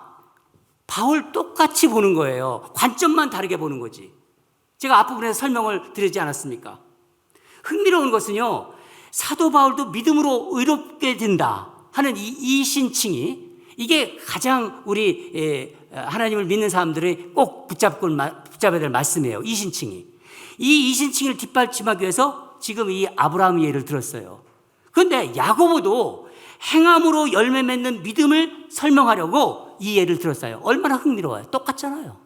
S1: 바울 똑같이 보는 거예요. 관점만 다르게 보는 거지. 제가 앞부분에서 설명을 드리지 않았습니까? 흥미로운 것은요, 사도 바울도 믿음으로 의롭게 된다 하는 이 이신칭이, 이게 가장 우리 하나님을 믿는 사람들이 꼭 붙잡아야 될 말씀이에요. 이신칭이. 이 이신칭을 뒷받침하기 위해서 지금 이 아브라함 예를 들었어요. 그런데 야고보도 행함으로 열매 맺는 믿음을 설명하려고 이 예를 들었어요. 얼마나 흥미로워요. 똑같잖아요.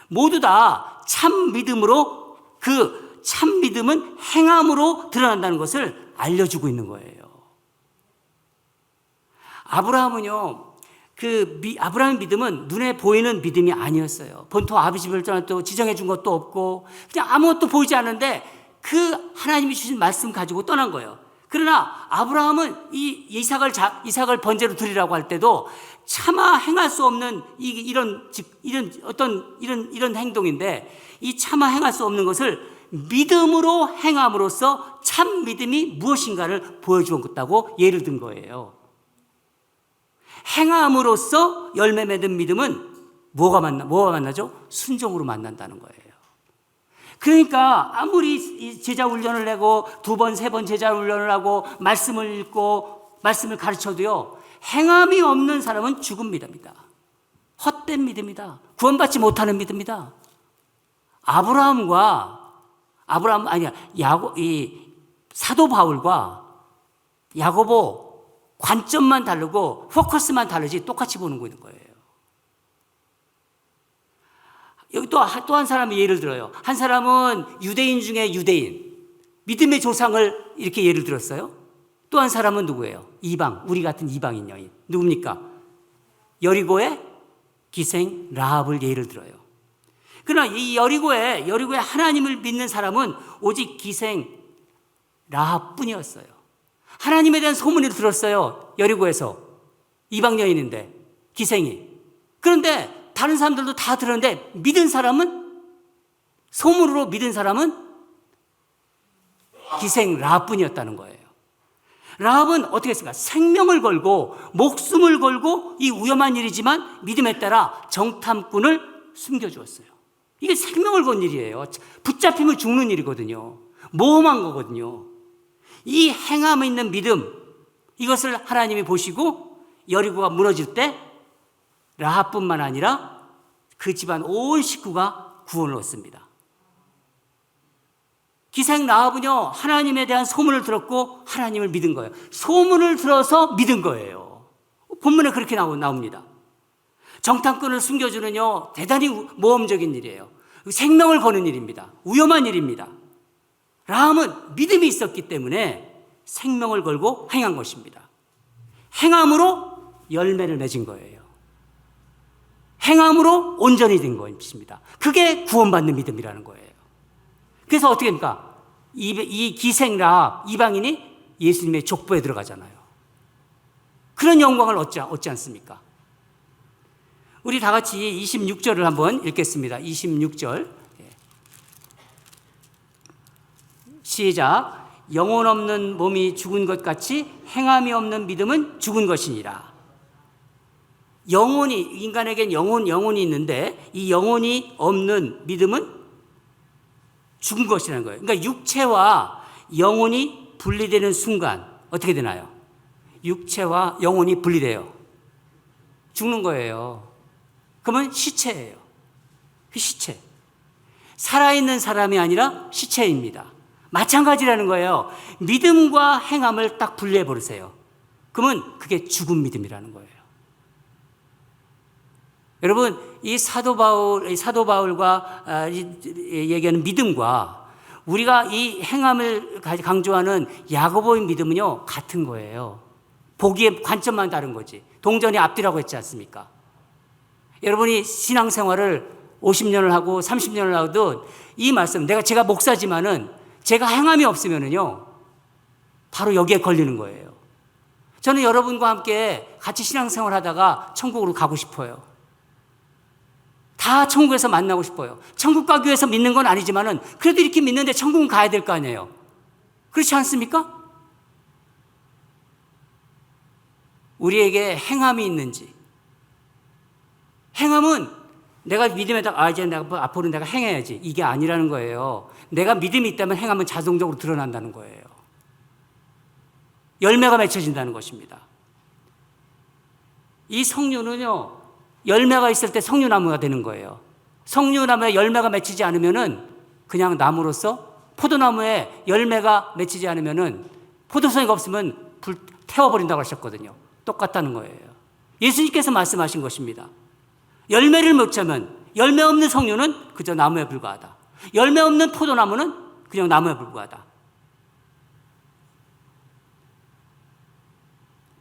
S1: 모두 다 참 믿음으로, 그 참 믿음은 행함으로 드러난다는 것을 알려주고 있는 거예요. 아브라함은요, 아브라함의 믿음은 눈에 보이는 믿음이 아니었어요. 본토 아비 집을 떠나 또 지정해 준 것도 없고 그냥 아무것도 보이지 않는데 그 하나님이 주신 말씀 가지고 떠난 거예요. 그러나 아브라함은 이 이삭을 번제로 드리라고 할 때도 차마 행할 수 없는 이런 행동인데, 이 차마 행할 수 없는 것을 믿음으로 행함으로써 참 믿음이 무엇인가를 보여주었다고 예를 든 거예요. 행함으로써 열매 맺은 믿음은 뭐가 만나죠? 순종으로 만난다는 거예요. 그러니까 아무리 제자 훈련을 내고 2번, 3번 제자 훈련을 하고 말씀을 읽고 말씀을 가르쳐도요, 행함이 없는 사람은 죽은 믿음이다. 헛된 믿음이다. 구원받지 못하는 믿음이다. 사도 바울과 야고보 관점만 다르고 포커스만 다르지 똑같이 보는 거예요. 여기 또 한 사람의 예를 들어요. 한 사람은 유대인 중에 유대인, 믿음의 조상을 이렇게 예를 들었어요. 또 한 사람은 누구예요? 이방, 우리 같은 이방인 여인. 누굽니까? 여리고의 기생 라합을 예를 들어요. 그러나 이 여리고에 하나님을 믿는 사람은 오직 기생 라합뿐이었어요. 하나님에 대한 소문을 들었어요. 여리고에서. 이방 여인인데, 기생이. 그런데 다른 사람들도 다 들었는데 소문으로 믿은 사람은 기생 라합뿐이었다는 거예요. 라합은 어떻게 했습니까? 생명을 걸고 목숨을 걸고 이 위험한 일이지만 믿음에 따라 정탐꾼을 숨겨주었어요. 이게 생명을 건 일이에요. 붙잡히면 죽는 일이거든요. 모험한 거거든요. 이 행함에 있는 믿음, 이것을 하나님이 보시고 여리고가 무너질 때 라합뿐만 아니라 그 집안 온 식구가 구원을 얻습니다. 기생 라합은요, 하나님에 대한 소문을 들었고 하나님을 믿은 거예요. 소문을 들어서 믿은 거예요. 본문에 그렇게 나옵니다. 정탐꾼을 숨겨주는요, 대단히 모험적인 일이에요. 생명을 거는 일입니다. 위험한 일입니다. 라합은 믿음이 있었기 때문에 생명을 걸고 행한 것입니다. 행함으로 열매를 맺은 거예요. 행함으로 온전히 된 것입니다. 그게 구원받는 믿음이라는 거예요. 그래서 어떻게 됩니까? 이 기생 라합, 이방인이 예수님의 족보에 들어가잖아요. 그런 영광을 얻지 않습니까? 우리 다 같이 26절을 한번 읽겠습니다. 26절. 시작. 영혼 없는 몸이 죽은 것 같이 행함이 없는 믿음은 죽은 것이니라. 인간에겐 영혼이 있는데 이 영혼이 없는 믿음은 죽은 것이라는 거예요. 그러니까 육체와 영혼이 분리되는 순간 어떻게 되나요? 육체와 영혼이 분리돼요. 죽는 거예요. 그러면 시체예요. 그 시체. 살아있는 사람이 아니라 시체입니다. 마찬가지라는 거예요. 믿음과 행함을 딱 분리해 버리세요. 그러면 그게 죽은 믿음이라는 거예요. 여러분, 이 사도 바울과 얘기하는 믿음과 우리가 이 행함을 강조하는 야고보의 믿음은요, 같은 거예요. 보기에 관점만 다른 거지. 동전이 앞뒤라고 했지 않습니까? 여러분이 신앙생활을 50년을 하고 30년을 하도 이 말씀, 제가 목사지만은 제가 행함이 없으면은요, 바로 여기에 걸리는 거예요. 저는 여러분과 함께 같이 신앙생활 하다가 천국으로 가고 싶어요. 다 천국에서 만나고 싶어요. 천국 가기 위해서 믿는 건 아니지만은 그래도 이렇게 믿는데 천국은 가야 될 거 아니에요. 그렇지 않습니까? 우리에게 행함이 있는지. 행함은 내가 믿음에다가 이제 내가 앞으로 내가 행해야지, 이게 아니라는 거예요. 내가 믿음이 있다면 행함은 자동적으로 드러난다는 거예요. 열매가 맺혀진다는 것입니다. 이 석류는요, 열매가 있을 때 석류나무가 되는 거예요. 석류나무에 열매가 맺히지 않으면은 그냥 나무로서, 포도나무에 열매가 맺히지 않으면은, 포도송이가 없으면 불 태워버린다고 하셨거든요. 똑같다는 거예요. 예수님께서 말씀하신 것입니다. 열매를 맺자면, 열매 없는 석류는 그저 나무에 불과하다. 열매 없는 포도나무는 그냥 나무에 불과하다.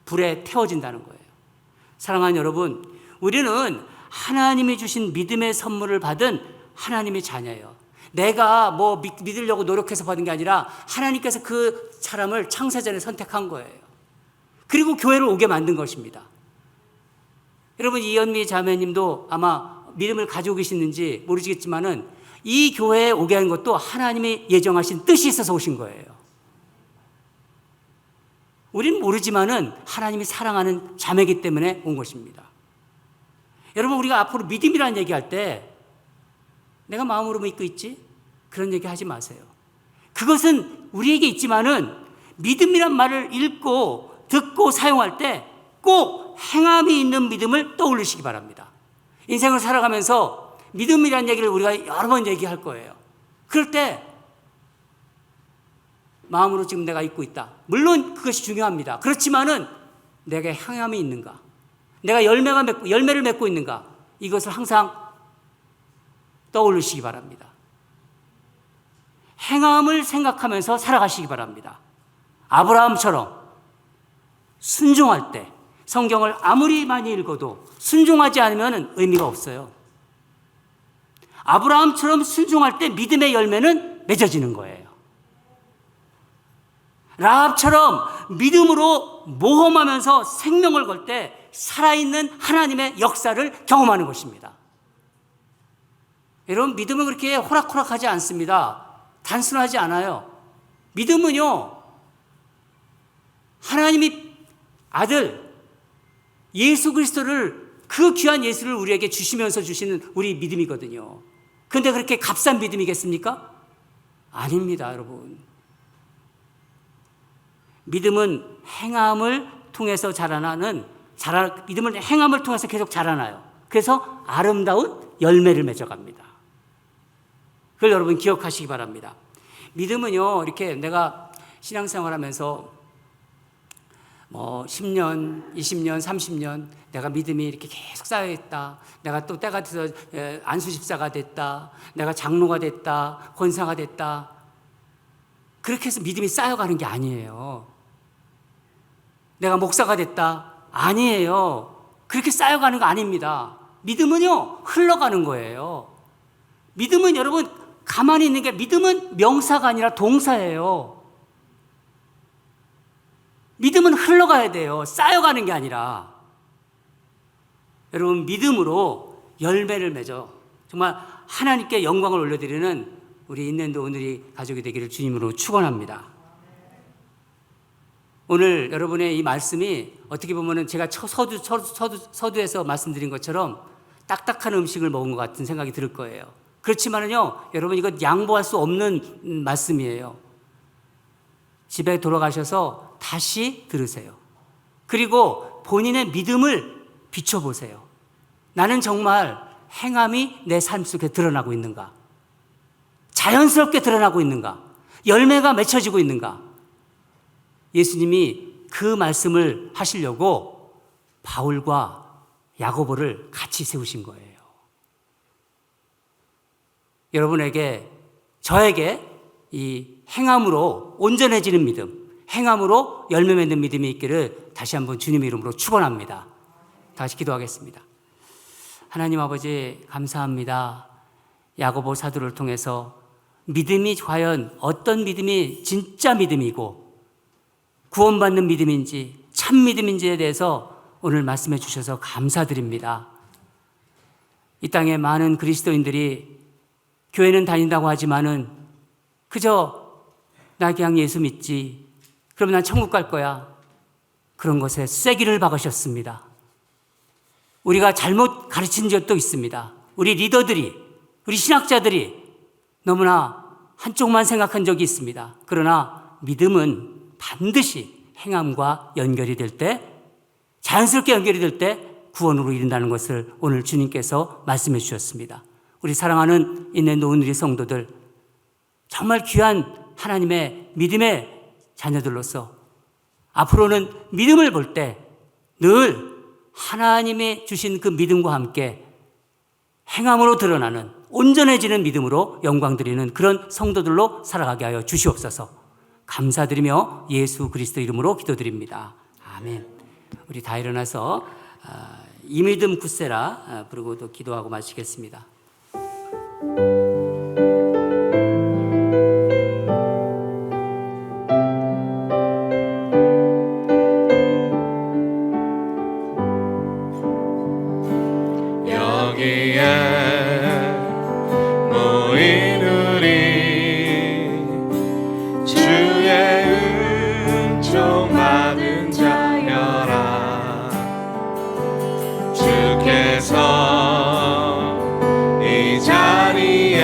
S1: 불에 태워진다는 거예요. 사랑하는 여러분, 우리는 하나님이 주신 믿음의 선물을 받은 하나님의 자녀예요. 내가 뭐 믿으려고 노력해서 받은 게 아니라 하나님께서 그 사람을 창세전에 선택한 거예요. 그리고 교회를 오게 만든 것입니다. 여러분, 이현미 자매님도 아마 믿음을 가지고 계시는지 모르시겠지만은 이 교회에 오게 한 것도 하나님이 예정하신 뜻이 있어서 오신 거예요. 우리는 모르지만은 하나님이 사랑하는 자매이기 때문에 온 것입니다. 여러분, 우리가 앞으로 믿음이라는 얘기할 때 내가 마음으로 믿고 있지? 그런 얘기 하지 마세요. 그것은 우리에게 있지만은 믿음이란 말을 읽고 듣고 사용할 때 꼭 행함이 있는 믿음을 떠올리시기 바랍니다. 인생을 살아가면서 믿음이라는 얘기를 우리가 여러 번 얘기할 거예요. 그럴 때 마음으로 지금 내가 잊고 있다. 물론 그것이 중요합니다. 그렇지만은 내게 행함이 있는가? 내가 열매를 맺고 있는가? 이것을 항상 떠올리시기 바랍니다. 행함을 생각하면서 살아가시기 바랍니다. 아브라함처럼 순종할 때, 성경을 아무리 많이 읽어도 순종하지 않으면 의미가 없어요. 아브라함처럼 순종할 때 믿음의 열매는 맺어지는 거예요. 라합처럼 믿음으로 모험하면서 생명을 걸 때 살아있는 하나님의 역사를 경험하는 것입니다. 여러분, 믿음은 그렇게 호락호락하지 않습니다. 단순하지 않아요. 믿음은요, 하나님이 아들 예수 그리스도를, 그 귀한 예수를 우리에게 주시면서 주시는 우리 믿음이거든요. 그런데 그렇게 값싼 믿음이겠습니까? 아닙니다, 여러분. 믿음은 행함을 통해서 믿음은 행함을 통해서 계속 자라나요. 그래서 아름다운 열매를 맺어갑니다. 그걸 여러분 기억하시기 바랍니다. 믿음은요, 이렇게 내가 신앙생활 하면서 10년, 20년, 30년 내가 믿음이 이렇게 계속 쌓여있다. 내가 또 때가 돼서 안수집사가 됐다. 내가 장로가 됐다. 권사가 됐다. 그렇게 해서 믿음이 쌓여가는 게 아니에요. 내가 목사가 됐다. 아니에요. 그렇게 쌓여가는 거 아닙니다. 믿음은요, 흘러가는 거예요. 믿음은 여러분, 가만히 있는 게, 믿음은 명사가 아니라 동사예요. 믿음은 흘러가야 돼요. 쌓여가는 게 아니라. 여러분, 믿음으로 열매를 맺어 정말 하나님께 영광을 올려드리는 우리 인랜드 오늘이 가족이 되기를 주님으로 축원합니다. 오늘 여러분의 이 말씀이 어떻게 보면은 제가 서두에서 말씀드린 것처럼 딱딱한 음식을 먹은 것 같은 생각이 들 거예요. 그렇지만은요, 여러분, 이거 양보할 수 없는 말씀이에요. 집에 돌아가셔서 다시 들으세요. 그리고 본인의 믿음을 비춰보세요. 나는 정말 행함이 내 삶 속에 드러나고 있는가? 자연스럽게 드러나고 있는가? 열매가 맺혀지고 있는가? 예수님이 그 말씀을 하시려고 바울과 야고보를 같이 세우신 거예요. 여러분에게, 저에게 이 행함으로 온전해지는 믿음, 행함으로 열매 맺는 믿음이 있기를 다시 한번 주님의 이름으로 축원합니다. 다시 기도하겠습니다. 하나님 아버지, 감사합니다. 야고보 사도를 통해서 믿음이 과연 어떤 믿음이 진짜 믿음이고 구원받는 믿음인지 참 믿음인지에 대해서 오늘 말씀해 주셔서 감사드립니다. 이 땅에 많은 그리스도인들이 교회는 다닌다고 하지만은 그저 나 그냥 예수 믿지, 그럼 난 천국 갈 거야, 그런 것에 쐐기를 박으셨습니다. 우리가 잘못 가르친 적도 있습니다. 우리 리더들이, 우리 신학자들이 너무나 한쪽만 생각한 적이 있습니다. 그러나 믿음은 반드시 행함과 연결이 될 때, 자연스럽게 연결이 될 때 구원으로 이른다는 것을 오늘 주님께서 말씀해 주셨습니다. 우리 사랑하는 인내 노은우리 성도들, 정말 귀한 하나님의 믿음의 자녀들로서 앞으로는 믿음을 볼 때 늘 하나님이 주신 그 믿음과 함께 행함으로 드러나는 온전해지는 믿음으로 영광 드리는 그런 성도들로 살아가게 하여 주시옵소서. 감사드리며 예수 그리스도 이름으로 기도드립니다. 아멘. 우리 다 일어나서 이 믿음 굳세라 부르고 또 기도하고 마치겠습니다.
S2: 여기에 모인 우리 주의 은총 받은 자여라. 주께서 이 자리에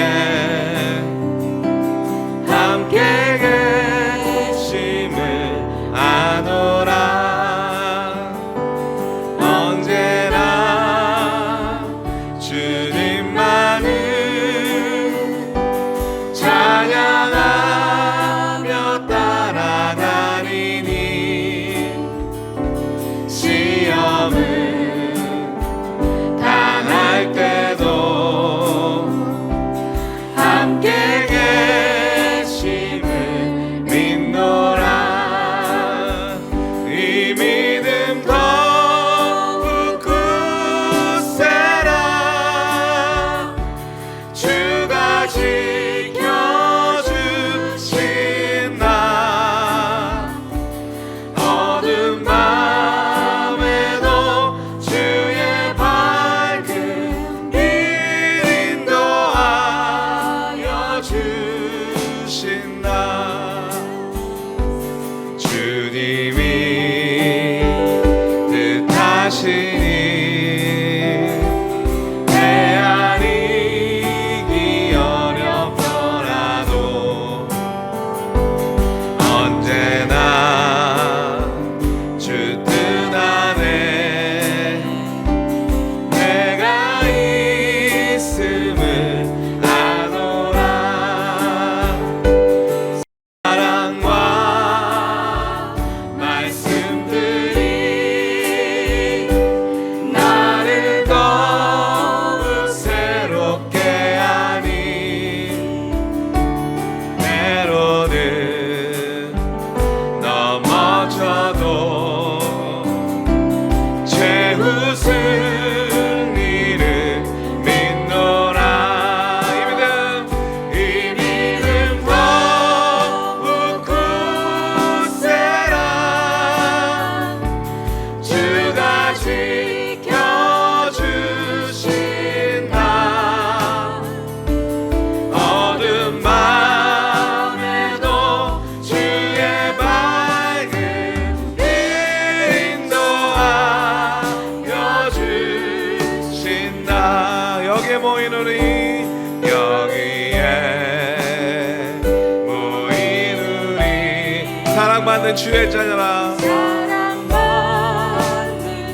S2: 함께 계심을 아노라. 언제나 주님만을 찬양하며 따라가리니 시험을 당할 때도 함께 계심을 믿노라. 이 믿음 더욱 굳세라. 주가 지켜주신다. 어두운 밤에도 주의 밝은 빛 인도하여 주신다. 주님이 뜻하시니 헤아리기 어렵더라도 언제나 주 뜻 안에 내가 있음을 아노라. 사랑과 말씀들이 나를 더욱 새롭게 하니 때로는 넘어져도 최우승 일을 믿노라. 이 믿음 더욱 굳세라. 주가 지켜주신다. 어두운 밤에도 주의 밝은 빛 인도하여 주신다. 여기에 모인 우리, 여기에 모인 우리 사랑받는 주의 자녀라.
S3: 사랑받는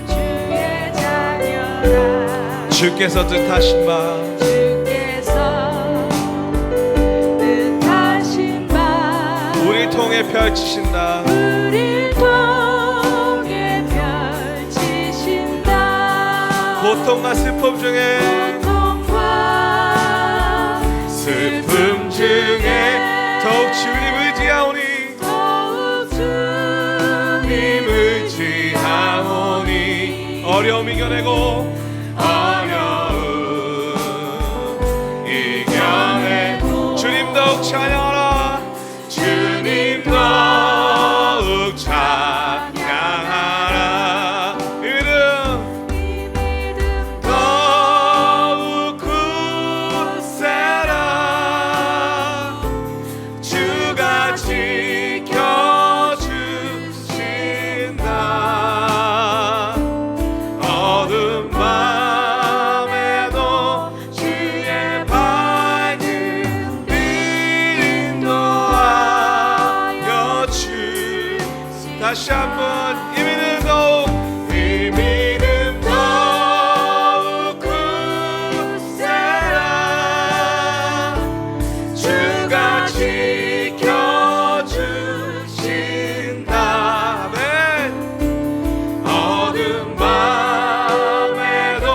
S3: 주의 자녀라.
S2: 주께서 뜻하신 바
S3: 주께서 뜻하신 바
S2: 우리 통해 펼치신다.
S3: 우리 통해 펼치신다.
S2: 고통과 슬픔 중에
S3: 고통과
S2: 슬픔 중에 더욱 주님 의지하오니
S3: 더욱
S2: 주님 의지하오니 어려움 이겨내고 어려움 이겨 찬양하라 주님 더욱 찬양하라 이 믿음 더욱 굳세라 주가 지켜주신다 어두운 밤에도 주의 밝은 빛 인도하여 주 다시 한번 이 믿음 더욱 굳세라 주가 지켜주신다 아멘 어두운 밤에도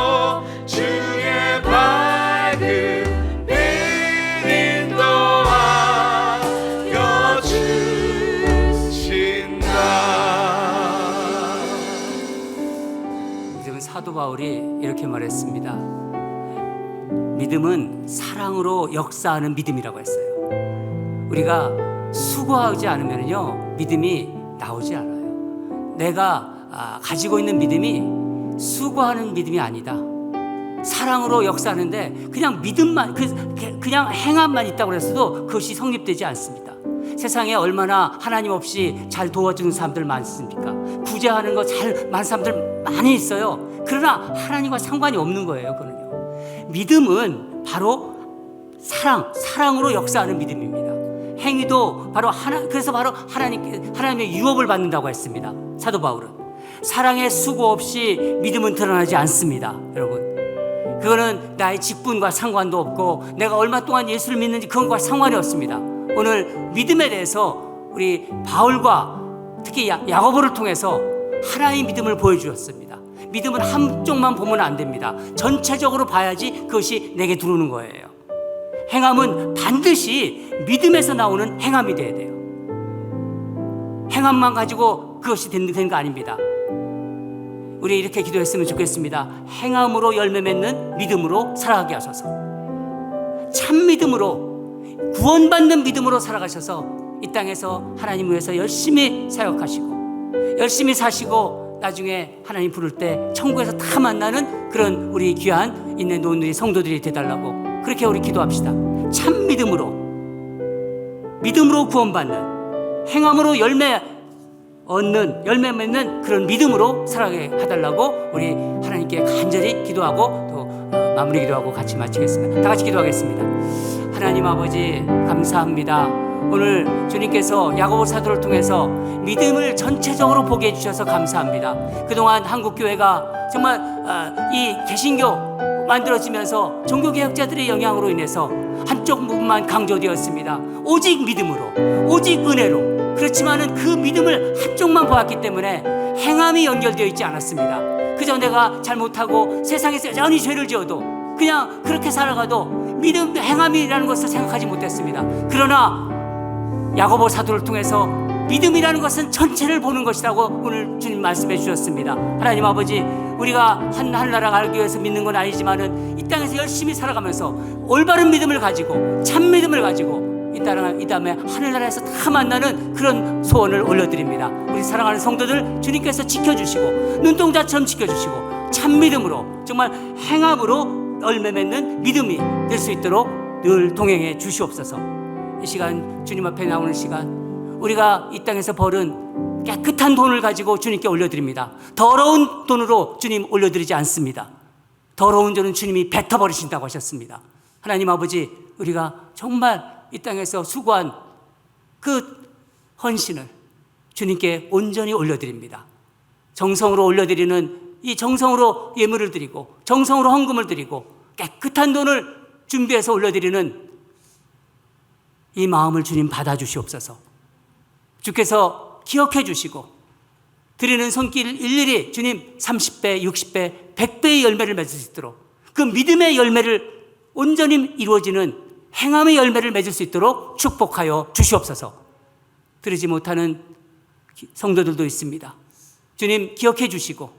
S2: 주의 밝은 빛 인도하여 주신다.
S1: 믿음은 사도 바울이 이렇게 말했습니다. 믿음은 사랑으로 역사하는 믿음이라고 했어요. 우리가 수고하지 않으면요 믿음이 나오지 않아요. 내가 가지고 있는 믿음이 수고하는 믿음이 아니다. 사랑으로 역사하는데 그냥 믿음만 그냥 행함만 있다고 해서도 그것이 성립되지 않습니다. 세상에 얼마나 하나님 없이 잘 도와주는 사람들 많습니까? 구제하는 거 잘 많은 사람들 많이 있어요. 그러나 하나님과 상관이 없는 거예요. 그거는요. 믿음은 바로 사랑으로 역사하는 믿음입니다. 행위도 바로 그래서 바로 하나님의 유업을 받는다고 했습니다. 사도 바울은 사랑의 수고 없이 믿음은 드러나지 않습니다. 여러분, 그거는 나의 직분과 상관도 없고 내가 얼마 동안 예수를 믿는지 그것과 상관이 없습니다. 오늘 믿음에 대해서 우리 바울과 특히 야고보를 통해서 하나의 믿음을 보여주었습니다. 믿음은 한쪽만 보면 안 됩니다. 전체적으로 봐야지 그것이 내게 들어오는 거예요. 행함은 반드시 믿음에서 나오는 행함이 돼야 돼요. 행함만 가지고 그것이 되는 거 아닙니다. 우리 이렇게 기도했으면 좋겠습니다. 행함으로 열매 맺는 믿음으로 살아가게 하소서. 참 믿음으로 구원받는 믿음으로 살아가셔서 이 땅에서 하나님 위해서 열심히 사역하시고 열심히 사시고 나중에 하나님 부를 때 천국에서 다 만나는 그런 우리 귀한 있는 노은들이 성도들이 되달라고 그렇게 우리 기도합시다. 참 믿음으로 구원받는 행함으로 열매 맺는 그런 믿음으로 살아가게 해달라고 우리 하나님께 간절히 기도하고 또 마무리 기도하고 같이 마치겠습니다. 다 같이 기도하겠습니다. 하나님 아버지 감사합니다. 오늘 주님께서 야고보 사도를 통해서 믿음을 전체적으로 보게 해주셔서 감사합니다. 그동안 한국교회가 정말 이 개신교 만들어지면서 종교개혁자들의 영향으로 인해서 한쪽 부분만 강조되었습니다. 오직 믿음으로, 오직 은혜로. 그렇지만은 그 믿음을 한쪽만 보았기 때문에 행함이 연결되어 있지 않았습니다. 그저 내가 잘못하고 세상에서 여전히 죄를 지어도 그냥 그렇게 살아가도 믿음, 행함이라는 것을 생각하지 못했습니다. 그러나 야고보 사도를 통해서 믿음이라는 것은 전체를 보는 것이라고 오늘 주님 말씀해 주셨습니다. 하나님 아버지, 우리가 하늘나라 알기 위해서 믿는 건 아니지만은 이 땅에서 열심히 살아가면서 올바른 믿음을 가지고 참 믿음을 가지고 이 다음에 하늘나라에서 다 만나는 그런 소원을 올려드립니다. 우리 사랑하는 성도들 주님께서 지켜주시고 눈동자처럼 지켜주시고 참 믿음으로 정말 행함으로 열매 맺는 믿음이 될 수 있도록 늘 동행해 주시옵소서. 이 시간 주님 앞에 나오는 시간 우리가 이 땅에서 벌은 깨끗한 돈을 가지고 주님께 올려드립니다. 더러운 돈으로 주님 올려드리지 않습니다. 더러운 돈은 주님이 뱉어버리신다고 하셨습니다. 하나님 아버지, 우리가 정말 이 땅에서 수고한 그 헌신을 주님께 온전히 올려드립니다. 정성으로 올려드리는 이 정성으로 예물을 드리고 정성으로 헌금을 드리고 깨끗한 돈을 준비해서 올려드리는 이 마음을 주님 받아주시옵소서. 주께서 기억해 주시고 드리는 손길 일일이 주님 30배, 60배, 100배의 열매를 맺을 수 있도록 그 믿음의 열매를 온전히 이루어지는 행함의 열매를 맺을 수 있도록 축복하여 주시옵소서. 드리지 못하는 성도들도 있습니다. 주님 기억해 주시고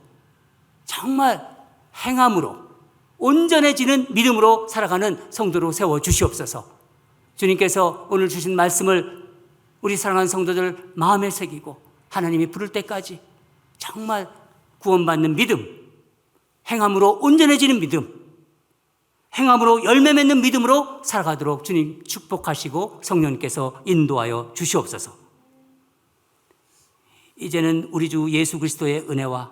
S1: 정말 행함으로 온전해지는 믿음으로 살아가는 성도로 세워 주시옵소서. 주님께서 오늘 주신 말씀을 우리 사랑하는 성도들 마음에 새기고 하나님이 부를 때까지 정말 구원받는 믿음, 행함으로 온전해지는 믿음, 행함으로 열매 맺는 믿음으로 살아가도록 주님 축복하시고 성령님께서 인도하여 주시옵소서. 이제는 우리 주 예수 그리스도의 은혜와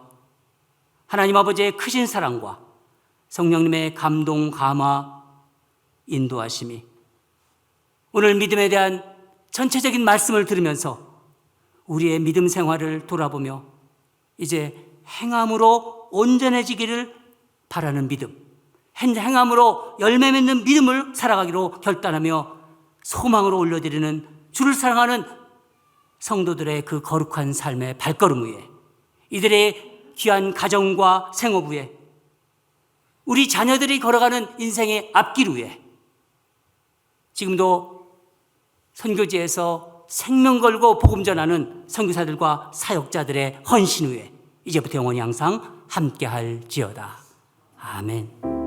S1: 하나님 아버지의 크신 사랑과 성령님의 감동, 감화, 인도하심이 오늘 믿음에 대한 전체적인 말씀을 들으면서 우리의 믿음 생활을 돌아보며 이제 행함으로 온전해지기를 바라는 믿음, 행함으로 열매 맺는 믿음을 살아가기로 결단하며 소망으로 올려드리는 주를 사랑하는 성도들의 그 거룩한 삶의 발걸음 위에, 이들의 귀한 가정과 생업 위에, 우리 자녀들이 걸어가는 인생의 앞길 위에, 지금도 선교지에서 생명 걸고 복음 전하는 선교사들과 사역자들의 헌신 위에 이제부터 영원히 항상 함께할지어다. 아멘.